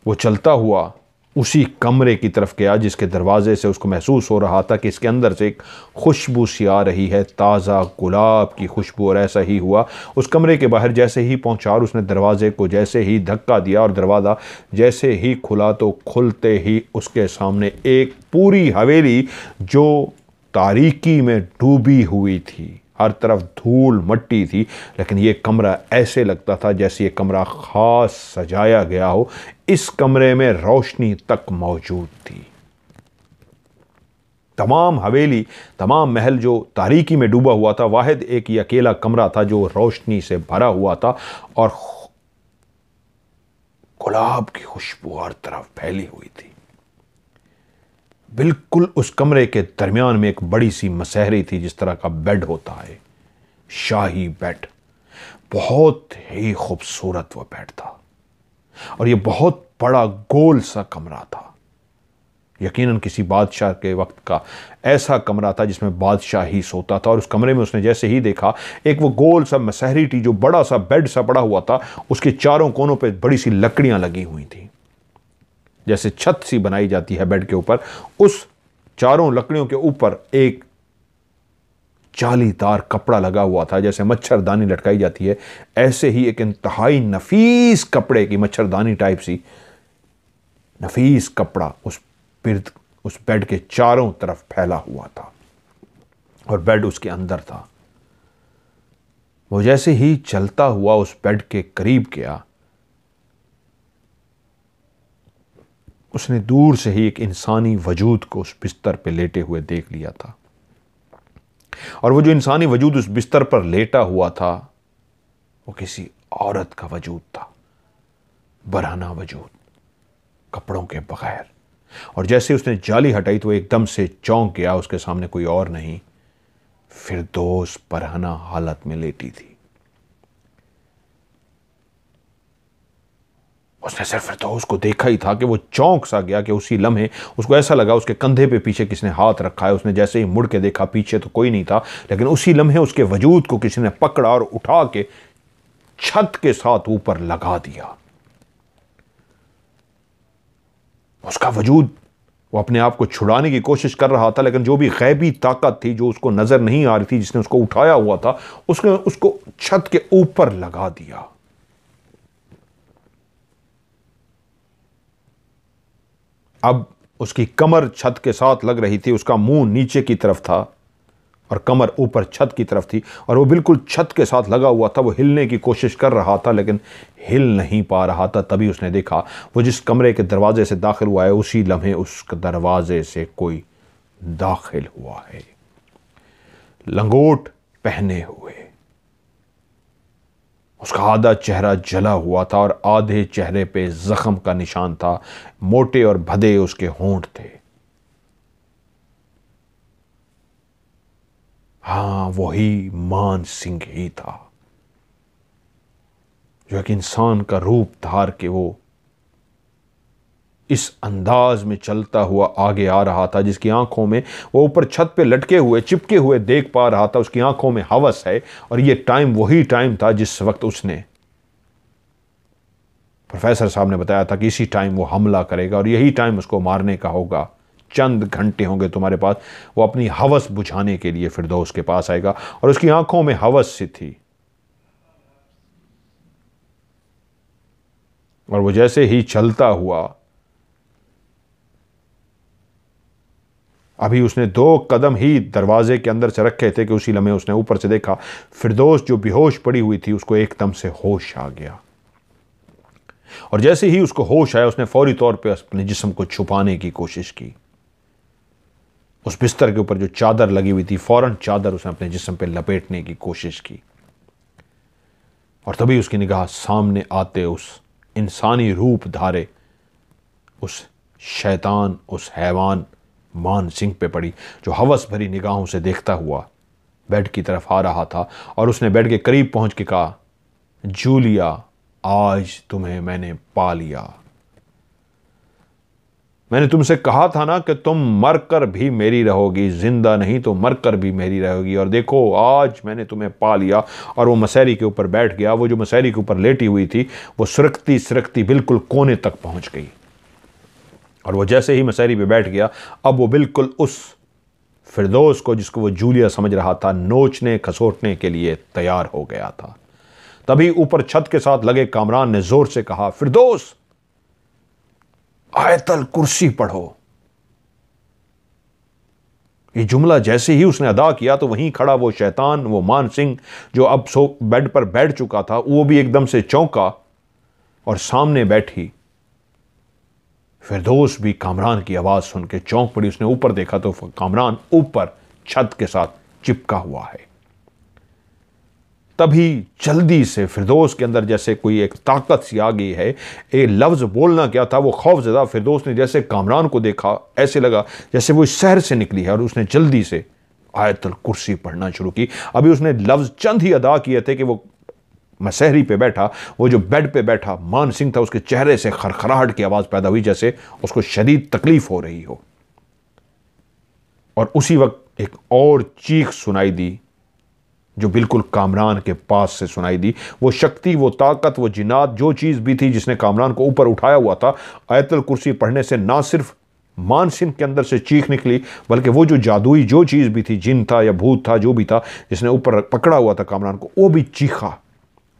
वो चलता हुआ उसी कमरे की तरफ गया जिसके दरवाजे से उसको महसूस हो रहा था कि इसके अंदर से एक खुशबू सी आ रही है, ताज़ा गुलाब की खुशबू। और ऐसा ही हुआ। उस कमरे के बाहर जैसे ही पहुंचा और उसने दरवाजे को जैसे ही धक्का दिया और दरवाज़ा जैसे ही खुला तो खुलते ही उसके सामने एक पूरी हवेली जो तारीकी में डूबी हुई थी, हर तरफ धूल मट्टी थी, लेकिन ये कमरा ऐसे लगता था जैसे ये कमरा ख़ास सजाया गया हो। इस कमरे में रोशनी तक मौजूद थी। तमाम हवेली, तमाम महल जो तारीकी में डूबा हुआ था, वाहिद एक ही अकेला कमरा था जो रोशनी से भरा हुआ था और गुलाब की खुशबू हर तरफ फैली हुई थी। बिल्कुल उस कमरे के दरमियान में एक बड़ी सी मसहरी थी, जिस तरह का बेड होता है, शाही बेड। बहुत ही खूबसूरत वो बेड था और ये बहुत बड़ा गोल सा कमरा था। यकीनन किसी बादशाह के वक्त का ऐसा कमरा था जिसमें बादशाह ही सोता था। और उस कमरे में उसने जैसे ही देखा, एक वो गोल सा मसहरी थी जो बड़ा सा बेड सा पड़ा हुआ था, उसके चारों कोनों पे बड़ी सी लकड़ियां लगी हुई थी, जैसे छत सी बनाई जाती है बेड के ऊपर। उस चारों लकड़ियों के ऊपर एक जालीदार कपड़ा लगा हुआ था, जैसे मच्छरदानी लटकाई जाती है, ऐसे ही एक इंतहाई नफीस कपड़े की मच्छरदानी टाइप सी नफीस कपड़ा उस बेड के चारों तरफ फैला हुआ था और बेड उसके अंदर था। वो जैसे ही चलता हुआ उस बेड के करीब गया, उसने दूर से ही एक इंसानी वजूद को उस बिस्तर पर लेटे हुए देख लिया था। और वो जो इंसानी वजूद उस बिस्तर पर लेटा हुआ था, वो किसी औरत का वजूद था, बरहना वजूद, कपड़ों के बगैर। और जैसे उसने जाली हटाई तो एकदम से चौंक गया। उसके सामने कोई और नहीं, फिरदौस बरहना हालत में लेटी थी। उसने सिर्फ फिरदौस को देखा ही था कि वो चौंक सा गया कि उसी लम्हे उसको ऐसा लगा उसके कंधे पे पीछे किसने हाथ रखा है। उसने जैसे ही मुड़ के देखा, पीछे तो कोई नहीं था, लेकिन उसी लम्हे उसके वजूद को किसी ने पकड़ा और उठा के छत के साथ ऊपर लगा दिया। उसका वजूद, वो अपने आप को छुड़ाने की कोशिश कर रहा था, लेकिन जो भी गैबी ताकत थी जो उसको नजर नहीं आ रही थी, जिसने उसको उठाया हुआ था, उसने उसको छत के ऊपर लगा दिया। अब उसकी कमर छत के साथ लग रही थी, उसका मुंह नीचे की तरफ था और कमर ऊपर छत की तरफ थी, और वो बिल्कुल छत के साथ लगा हुआ था। वो हिलने की कोशिश कर रहा था लेकिन हिल नहीं पा रहा था। तभी उसने देखा, वो जिस कमरे के दरवाजे से दाखिल हुआ है, उसी लम्हे उस दरवाजे से कोई दाखिल हुआ है, लंगोट पहने हुए। उसका आधा चेहरा जला हुआ था और आधे चेहरे पे जख्म का निशान था। मोटे और भदे उसके होंठ थे। हाँ, वही मान सिंह ही था जो एक इंसान का रूप धार के वो इस अंदाज में चलता हुआ आगे आ रहा था, जिसकी आंखों में, वो ऊपर छत पे लटके हुए चिपके हुए देख पा रहा था, उसकी आंखों में हवस है। और ये टाइम वही टाइम था जिस वक्त उसने, प्रोफेसर साहब ने बताया था कि इसी टाइम वो हमला करेगा और यही टाइम उसको मारने का होगा। चंद घंटे होंगे तुम्हारे पास। वो अपनी हवस बुझाने के लिए फिरदौस के पास आएगा और उसकी आंखों में हवस सी थी। और वो जैसे ही चलता हुआ, अभी उसने 2 कदम ही दरवाजे के अंदर से रखे थे कि उसी लम्हे उसने ऊपर से देखा, फिरदौस जो बेहोश पड़ी हुई थी उसको एकदम से होश आ गया। और जैसे ही उसको होश आया, उसने फौरी तौर पे अपने जिस्म को छुपाने की कोशिश की। उस बिस्तर के ऊपर जो चादर लगी हुई थी, फौरन चादर उसने अपने जिस्म पे लपेटने की कोशिश की। और तभी उसकी निगाह सामने आते उस इंसानी रूप धारे उस शैतान, उस हैवान मान सिंह पे पड़ी, जो हवस भरी निगाहों से देखता हुआ बेड की तरफ आ रहा था। और उसने बेड के करीब पहुंच के कहा, जूलिया, आज तुम्हें मैंने पा लिया। मैंने तुमसे कहा था ना कि तुम मरकर भी मेरी रहोगी, जिंदा नहीं तो मरकर भी मेरी रहोगी। और देखो आज मैंने तुम्हें पा लिया। और वो मसहरी के ऊपर बैठ गया। वो जो मसहरी के ऊपर लेटी हुई थी वो सरकती सरकती बिल्कुल कोने तक पहुंच गई। और वो जैसे ही मसहरी पे बैठ गया, अब वो बिल्कुल उस फिरदौस को, जिसको वो जूलिया समझ रहा था, नोचने खसोटने के लिए तैयार हो गया था। तभी ऊपर छत के साथ लगे कामरान ने जोर से कहा, फिरदौस, आयतल कुर्सी पढ़ो। ये जुमला जैसे ही उसने अदा किया तो वहीं खड़ा वो शैतान, वो मान सिंह, जो अब बेड पर बैठ चुका था, वो भी एकदम से चौंका और सामने बैठी फिरदौस भी कामरान की आवाज सुन के चौंक पड़ी। उसने ऊपर देखा तो कामरान ऊपर छत के साथ चिपका हुआ है। तभी जल्दी से फिरदौस के अंदर जैसे कोई एक ताकत सी आ गई है। एक लफ्ज बोलना क्या था, वो खौफजदा फिरदौस ने जैसे कामरान को देखा, ऐसे लगा जैसे वो इस शहर से निकली है। और उसने जल्दी से आयतुल कुर्सी पढ़ना शुरू की। अभी उसने लफ्ज चंद ही अदा किए थे कि वो मसहरी पे बैठा, वो जो बेड पे बैठा मान सिंह था, उसके चेहरे से खरखराहट की आवाज पैदा हुई, जैसे उसको शदीद तकलीफ हो रही हो। और उसी वक्त एक और चीख सुनाई दी जो बिल्कुल कामरान के पास से सुनाई दी। वो शक्ति, वो ताकत, वो जिनात, जो चीज भी थी जिसने कामरान को ऊपर उठाया हुआ था, आयतुल कुर्सी पढ़ने से ना सिर्फ मान सिंह के अंदर से चीख निकली, बल्कि वो जो जादुई जो चीज भी थी, जिन था या भूत था, जो भी था जिसने ऊपर पकड़ा हुआ था कामरान को, वो भी चीखा।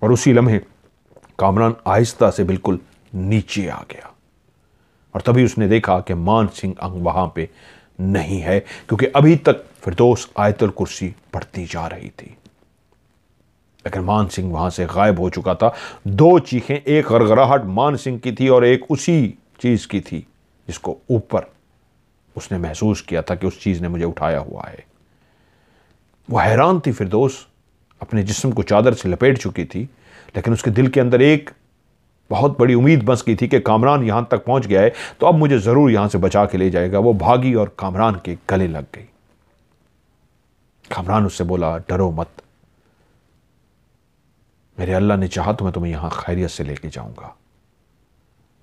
और उसी लम्हे कामरान आहिस्ता से बिल्कुल नीचे आ गया। और तभी उसने देखा कि मान सिंह वहां पे नहीं है, क्योंकि अभी तक फिरदौस आयतुल कुर्सी पढ़ती जा रही थी, लेकिन मान सिंह वहां से गायब हो चुका था। दो चीखें, एक गड़गड़ाहट मान सिंह की थी और एक उसी चीज की थी जिसको ऊपर उसने महसूस किया था कि उस चीज ने मुझे उठाया हुआ है। वो हैरान थी फिरदौस, अपने जिस्म को चादर से लपेट चुकी थी, लेकिन उसके दिल के अंदर एक बहुत बड़ी उम्मीद बस गई थी कि कामरान यहां तक पहुंच गया है तो अब मुझे जरूर यहां से बचा के ले जाएगा। वो भागी और कामरान के गले लग गई। कामरान उससे बोला, डरो मत, मेरे अल्लाह ने चाहा तो मैं तुम्हें यहां खैरियत से लेके जाऊंगा।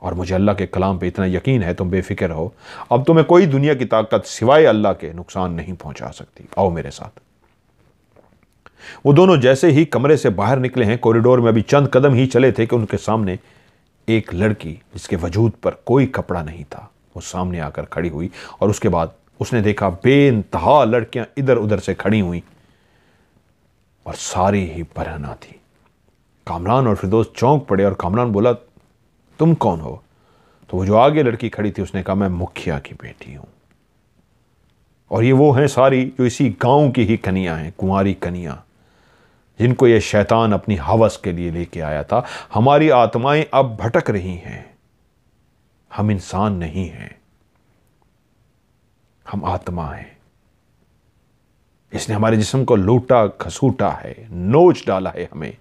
और मुझे अल्लाह के कलाम पे इतना यकीन है, तुम बेफिक्र रहो। अब तुम्हें कोई दुनिया की ताकत सिवाय अल्लाह के नुकसान नहीं पहुंचा सकती। आओ मेरे साथ। वो दोनों जैसे ही कमरे से बाहर निकले हैं, कॉरिडोर में अभी चंद कदम ही चले थे कि उनके सामने एक लड़की, जिसके वजूद पर कोई कपड़ा नहीं था, वो सामने आकर खड़ी हुई। और उसके बाद उसने देखा बेइंतहा लड़कियां इधर उधर से खड़ी हुई और सारी ही बरहना थी। कामरान और फिरदौस चौंक पड़े और कामरान बोला, तुम कौन हो? तो वो जो आगे लड़की खड़ी थी उसने कहा, मैं मुखिया की बेटी हूं। और ये वो हैं सारी जो इसी गांव की ही कनियां हैं, कुंवारी कनियां, जिनको ये शैतान अपनी हवस के लिए लेके आया था। हमारी आत्माएं अब भटक रही हैं। हम इंसान नहीं हैं, हम आत्मा हैं। इसने हमारे जिस्म को लूटा खसूटा है, नोच डाला है हमें।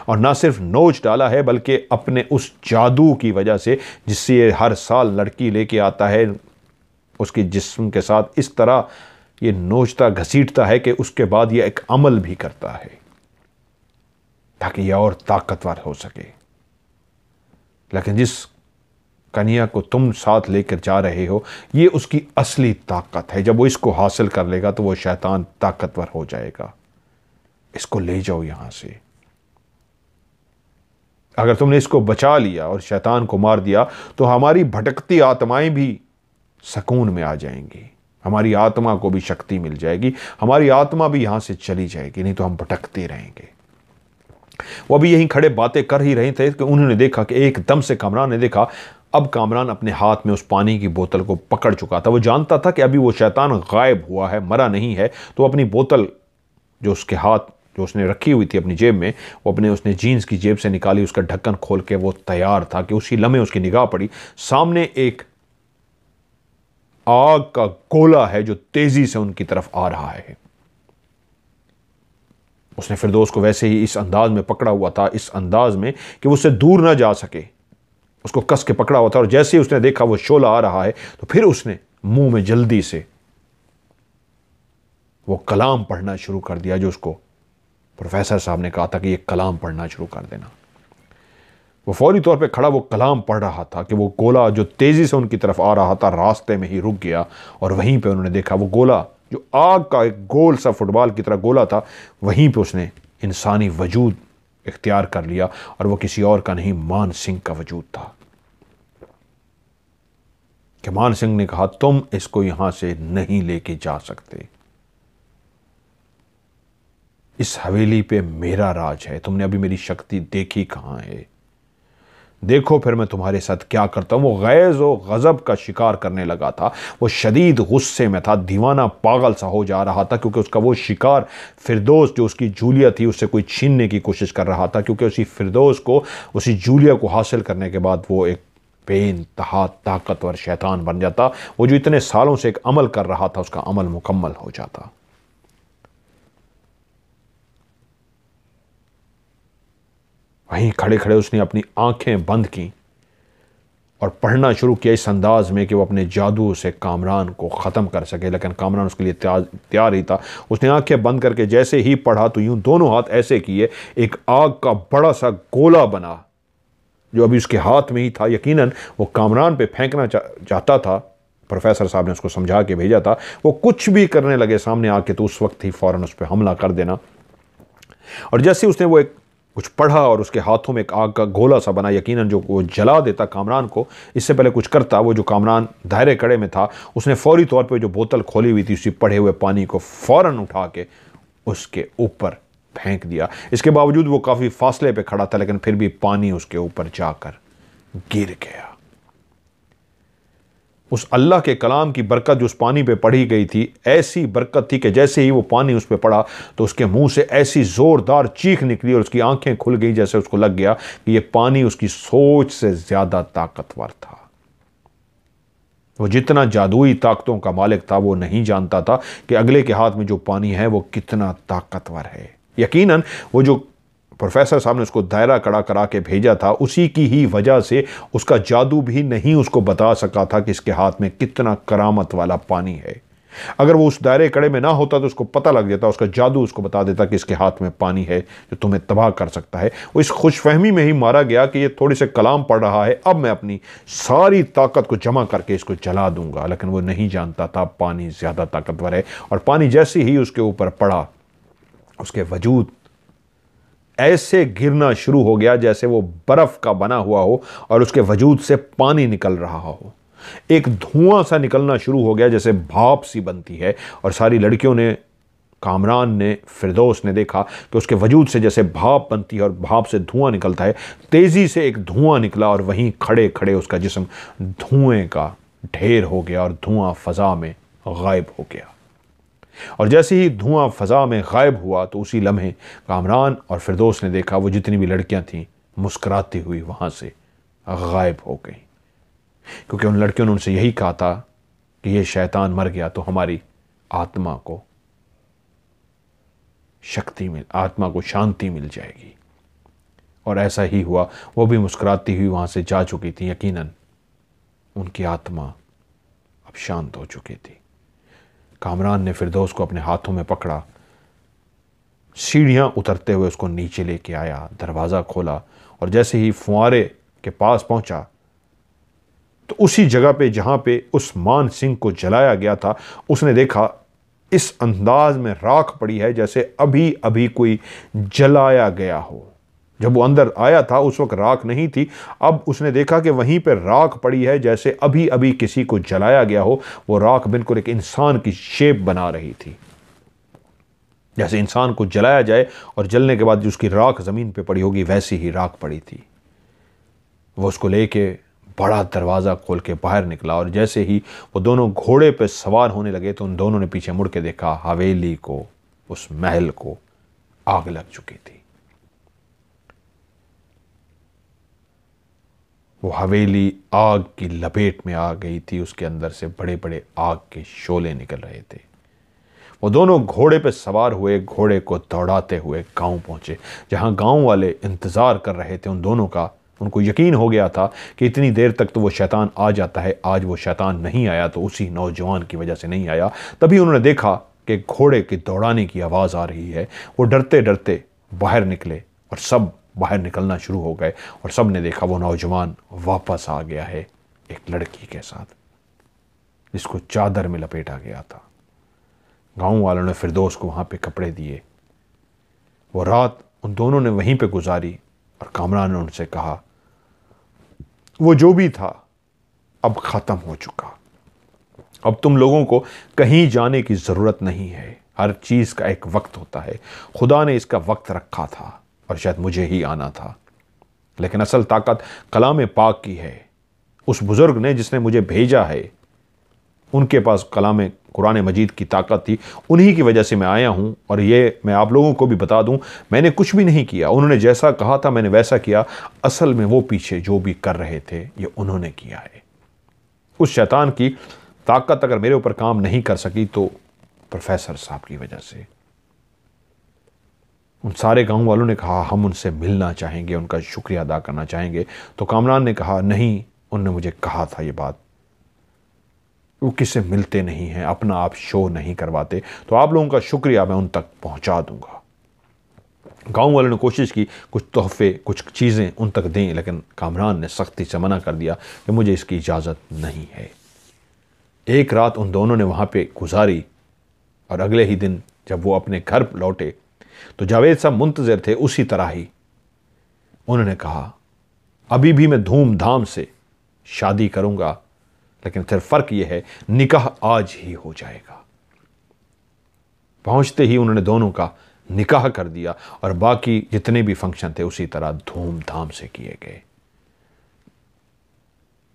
और ना सिर्फ नोच डाला है, बल्कि अपने उस जादू की वजह से जिससे ये हर साल लड़की लेके आता है, उसके जिस्म के साथ इस तरह ये नोचता घसीटता है कि उसके बाद ये एक अमल भी करता है ताकि यह और ताकतवर हो सके। लेकिन जिस कन्या को तुम साथ लेकर जा रहे हो, ये उसकी असली ताकत है। जब वो इसको हासिल कर लेगा तो वो शैतान ताकतवर हो जाएगा। इसको ले जाओ यहां से। अगर तुमने इसको बचा लिया और शैतान को मार दिया तो हमारी भटकती आत्माएं भी सुकून में आ जाएंगी, हमारी आत्मा को भी शक्ति मिल जाएगी, हमारी आत्मा भी यहां से चली जाएगी, नहीं तो हम भटकते रहेंगे। वो अभी यहीं खड़े बातें कर ही रहे थे कि उन्होंने देखा कि एकदम से कामरान ने देखा, अब कामरान अपने हाथ में उस पानी की बोतल को पकड़ चुका था। वो जानता था कि अभी वो शैतान गायब हुआ है, मरा नहीं है। तो अपनी बोतल जो उसके हाथ जो उसने रखी हुई थी अपनी जेब में, वो अपने उसने जीन्स की जेब से निकाली, उसका ढक्कन खोल के वो तैयार था कि उसी लम्हे उसकी निगाह पड़ी, सामने एक आग का गोला है जो तेजी से उनकी तरफ आ रहा है। उसने फिरदौस को वैसे ही इस अंदाज में पकड़ा हुआ था, इस अंदाज में कि वो उससे दूर ना जा सके, उसको कस के पकड़ा हुआ था। और जैसे ही उसने देखा वो शोला आ रहा है, तो फिर उसने मुंह में जल्दी से वो कलाम पढ़ना शुरू कर दिया जो उसको प्रोफेसर साहब ने कहा था कि ये कलाम पढ़ना शुरू कर देना। वो फौरी तौर पे खड़ा वो कलाम पढ़ रहा था कि वो गोला जो तेज़ी से उनकी तरफ आ रहा था रास्ते में ही रुक गया, और वहीं पे उन्होंने देखा वो गोला जो आग का एक गोल सा फुटबॉल की तरह गोला था, वहीं पे उसने इंसानी वजूद इख्तियार कर लिया, और वो किसी और का नहीं, मान सिंह का वजूद था। कि मान सिंह ने कहा, तुम इसको यहां से नहीं लेके जा सकते, इस हवेली पे मेरा राज है, तुमने अभी मेरी शक्ति देखी कहां है, देखो फिर मैं तुम्हारे साथ क्या करता हूं। वो गैज़ और गज़ब का शिकार करने लगा था, वो शदीद गुस्से में था, दीवाना पागल सा हो जा रहा था, क्योंकि उसका वो शिकार फिरदौस जो उसकी जूलिया थी उससे कोई छीनने की कोशिश कर रहा था, क्योंकि उसी फिरदौस को, उसी जूलिया को हासिल करने के बाद वो एक बेइंतहा ताकतवर शैतान बन जाता। वो जो इतने सालों से एक अमल कर रहा था उसका अमल मुकम्मल हो जाता। वहीं खड़े खड़े उसने अपनी आंखें बंद की और पढ़ना शुरू किया इस अंदाज में कि वो अपने जादू से कामरान को ख़त्म कर सके, लेकिन कामरान उसके लिए तैयार ही था। उसने आंखें बंद करके जैसे ही पढ़ा तो यूं दोनों हाथ ऐसे किए, एक आग का बड़ा सा गोला बना जो अभी उसके हाथ में ही था। यकीनन वो कामरान पे फेंकना चाहता था, प्रोफेसर साहब ने उसको समझा के भेजा था, वो कुछ भी करने लगे सामने आके तो उस वक्त ही फ़ौरन उस पर हमला कर देना। और जैसे उसने वो एक कुछ पढ़ा और उसके हाथों में एक आग का गोला सा बना, यकीनन जो वो जला देता कामरान को। इससे पहले कुछ करता, वो जो कामरान दायरे कड़े में था उसने फौरी तौर पे जो बोतल खोली हुई थी उसी पड़े हुए पानी को फ़ौरन उठा के उसके ऊपर फेंक दिया। इसके बावजूद वो काफ़ी फासले पे खड़ा था, लेकिन फिर भी पानी उसके ऊपर जाकर गिर गया। उस अल्लाह के कलाम की बरकत जो उस पानी पे पड़ी गई थी, ऐसी बरकत थी कि जैसे ही वो पानी उस पे पड़ा तो उसके मुंह से ऐसी ज़ोरदार चीख निकली और उसकी आंखें खुल गई, जैसे उसको लग गया कि ये पानी उसकी सोच से ज़्यादा ताकतवर था। वो जितना जादुई ताकतों का मालिक था वो नहीं जानता था कि अगले के हाथ में जो पानी है वो कितना ताकतवर है। यकीनन वो जो प्रोफेसर साहब ने उसको दायरा कड़ा करा के भेजा था, उसी की ही वजह से उसका जादू भी नहीं उसको बता सका था कि इसके हाथ में कितना करामत वाला पानी है। अगर वो उस दायरे कड़े में ना होता तो उसको पता लग जाता, उसका जादू उसको बता देता कि इसके हाथ में पानी है जो तुम्हें तबाह कर सकता है। वो इस खुशफहमी में ही मारा गया कि ये थोड़े से कलाम पढ़ रहा है, अब मैं अपनी सारी ताकत को जमा करके इसको जला दूंगा। लेकिन वो नहीं जानता था पानी ज़्यादा ताकतवर है, और पानी जैसे ही उसके ऊपर पड़ा उसके वजूद ऐसे गिरना शुरू हो गया जैसे वो बर्फ का बना हुआ हो और उसके वजूद से पानी निकल रहा हो। एक धुआं सा निकलना शुरू हो गया जैसे भाप सी बनती है, और सारी लड़कियों ने, कामरान ने, फिरदौस ने देखा कि उसके वजूद से जैसे भाप बनती है और भाप से धुआं निकलता है। तेज़ी से एक धुआं निकला और वहीं खड़े खड़े उसका जिस्म धुएं का ढेर हो गया और धुआं फ़ज़ा में गायब हो गया। और जैसे ही धुआं फ़ज़ा में गायब हुआ तो उसी लम्हे कामरान और फिरदौस ने देखा वो जितनी भी लड़कियां थीं मुस्कुराती हुई वहाँ से गायब हो गई, क्योंकि उन लड़कियों ने उनसे यही कहा था कि ये शैतान मर गया तो हमारी आत्मा को आत्मा को शांति मिल जाएगी। और ऐसा ही हुआ, वो भी मुस्कुराती हुई वहाँ से जा चुकी थी। यकीनन उनकी आत्मा अब शांत हो चुकी थी। कामरान ने फिरदौस को अपने हाथों में पकड़ा, सीढ़ियां उतरते हुए उसको नीचे लेके आया, दरवाज़ा खोला, और जैसे ही फुआरे के पास पहुंचा तो उसी जगह पे जहां पे उस मान सिंह को जलाया गया था उसने देखा इस अंदाज में राख पड़ी है जैसे अभी अभी कोई जलाया गया हो। जब वो अंदर आया था उस वक्त राख नहीं थी, अब उसने देखा कि वहीं पर राख पड़ी है जैसे अभी अभी किसी को जलाया गया हो। वो राख बिल्कुल एक इंसान की शेप बना रही थी, जैसे इंसान को जलाया जाए और जलने के बाद जो उसकी राख ज़मीन पे पड़ी होगी वैसी ही राख पड़ी थी। वो उसको लेके बड़ा दरवाज़ा खोल के बाहर निकला, और जैसे ही वो दोनों घोड़े पे सवार होने लगे तो उन दोनों ने पीछे मुड़ के देखा, हवेली को, उस महल को आग लग चुकी थी। वो हवेली आग की लपेट में आ गई थी, उसके अंदर से बड़े बड़े आग के शोले निकल रहे थे। वो दोनों घोड़े पे सवार हुए, घोड़े को दौड़ाते हुए गांव पहुंचे, जहां गांव वाले इंतज़ार कर रहे थे उन दोनों का। उनको यकीन हो गया था कि इतनी देर तक तो वो शैतान आ जाता है, आज वो शैतान नहीं आया तो उसी नौजवान की वजह से नहीं आया। तभी उन्होंने देखा कि घोड़े की दौड़ाने की आवाज़ आ रही है। वो डरते डरते बाहर निकले और सब बाहर निकलना शुरू हो गए और सब ने देखा वो नौजवान वापस आ गया है एक लड़की के साथ जिसको चादर में लपेटा गया था। गांव वालों ने फिरदौस को वहां पे कपड़े दिए। वो रात उन दोनों ने वहीं पे गुजारी और कामरान ने उनसे कहा वो जो भी था अब खत्म हो चुका, अब तुम लोगों को कहीं जाने की जरूरत नहीं है। हर चीज का एक वक्त होता है, खुदा ने इसका वक्त रखा था और शायद मुझे ही आना था, लेकिन असल ताकत कलाम पाक की है। उस बुजुर्ग ने जिसने मुझे भेजा है उनके पास कलाम कुरान मजीद की ताकत थी, उन्हीं की वजह से मैं आया हूं। और ये मैं आप लोगों को भी बता दूं, मैंने कुछ भी नहीं किया, उन्होंने जैसा कहा था मैंने वैसा किया। असल में वो पीछे जो भी कर रहे थे ये उन्होंने किया है। उस शैतान की ताकत अगर मेरे ऊपर काम नहीं कर सकी तो प्रोफेसर साहब की वजह से। उन सारे गांव वालों ने कहा हम उनसे मिलना चाहेंगे, उनका शुक्रिया अदा करना चाहेंगे। तो कामरान ने कहा नहीं, उन्होंने मुझे कहा था ये बात, वो किससे मिलते नहीं हैं, अपना आप शो नहीं करवाते, तो आप लोगों का शुक्रिया मैं उन तक पहुंचा दूंगा। गांव वालों ने कोशिश की कुछ तोहफे कुछ चीज़ें उन तक दें, लेकिन कामरान ने सख्ती से मना कर दिया कि मुझे इसकी इजाज़त नहीं है। एक रात उन दोनों ने वहाँ पे गुजारी और अगले ही दिन जब वो अपने घर लौटे तो जावेद साहब मुंतज़िर थे उसी तरह ही। उन्होंने कहा अभी भी मैं धूमधाम से शादी करूँगा, लेकिन फिर फ़र्क यह है निकाह आज ही हो जाएगा। पहुँचते ही उन्होंने दोनों का निकाह कर दिया और बाकी जितने भी फंक्शन थे उसी तरह धूमधाम से किए गए।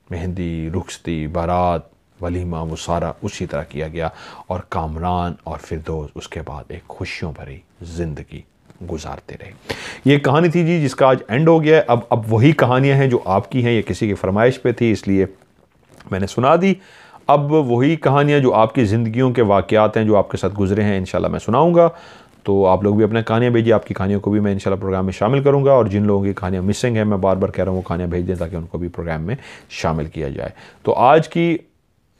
मेहंदी, रुखसती, बारात, वलीमा, वो सारा उसी तरह किया गया और कामरान और फिरदौस उसके बाद एक खुशियों भरी जिंदगी गुजारते रहे। ये कहानी थी जी जिसका आज एंड हो गया है। अब वही कहानियां हैं जो आपकी हैं, ये किसी की फरमाइश पे थी इसलिए मैंने सुना दी। अब वही कहानियां जो आपकी ज़िंदगियों के वाक़यात हैं जो आपके साथ गुजरे हैं इंशाल्लाह मैं सुनाऊंगा। तो आप लोग भी अपने कहानियाँ भेजिए, आपकी कहानियों को भी मैं इंशाल्लाह प्रोग्राम में शामिल करूंगा। और जिन लोगों की कहानियाँ मिसिंग हैं मैं बार बार कह रहा हूँ वो कहानियाँ भेज दें ताकि उनको भी प्रोग्राम में शामिल किया जाए। तो आज की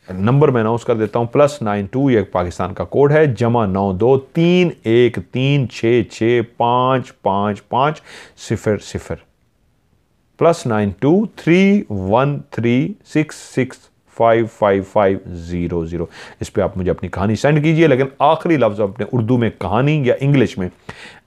नंबर मैं अनाउंस कर देता हूँ, +92 ये पाकिस्तान का कोड है, +92 31316655500 +92 31366555500। इस पे आप मुझे अपनी कहानी सेंड कीजिए, लेकिन आखिरी लफ्ज़ अपने उर्दू में कहानी या इंग्लिश में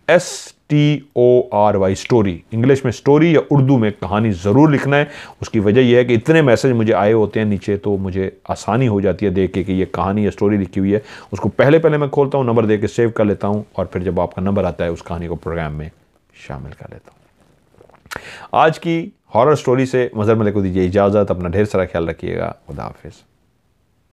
STORY स्टोरी, इंग्लिश में स्टोरी या उर्दू में कहानी ज़रूर लिखना है। उसकी वजह यह है कि इतने मैसेज मुझे आए होते हैं नीचे तो मुझे आसानी हो जाती है देख के कि ये कहानी या स्टोरी लिखी हुई है। उसको पहले मैं खोलता हूँ, नंबर दे के सेव कर लेता हूँ और फिर जब आपका नंबर आता है उस कहानी को प्रोग्राम में शामिल कर लेता हूँ। आज की हॉरर स्टोरी से मज़हर मलिक को दीजिए इजाज़त। अपना ढेर सारा ख्याल रखिएगा। खुदा हाफिज़।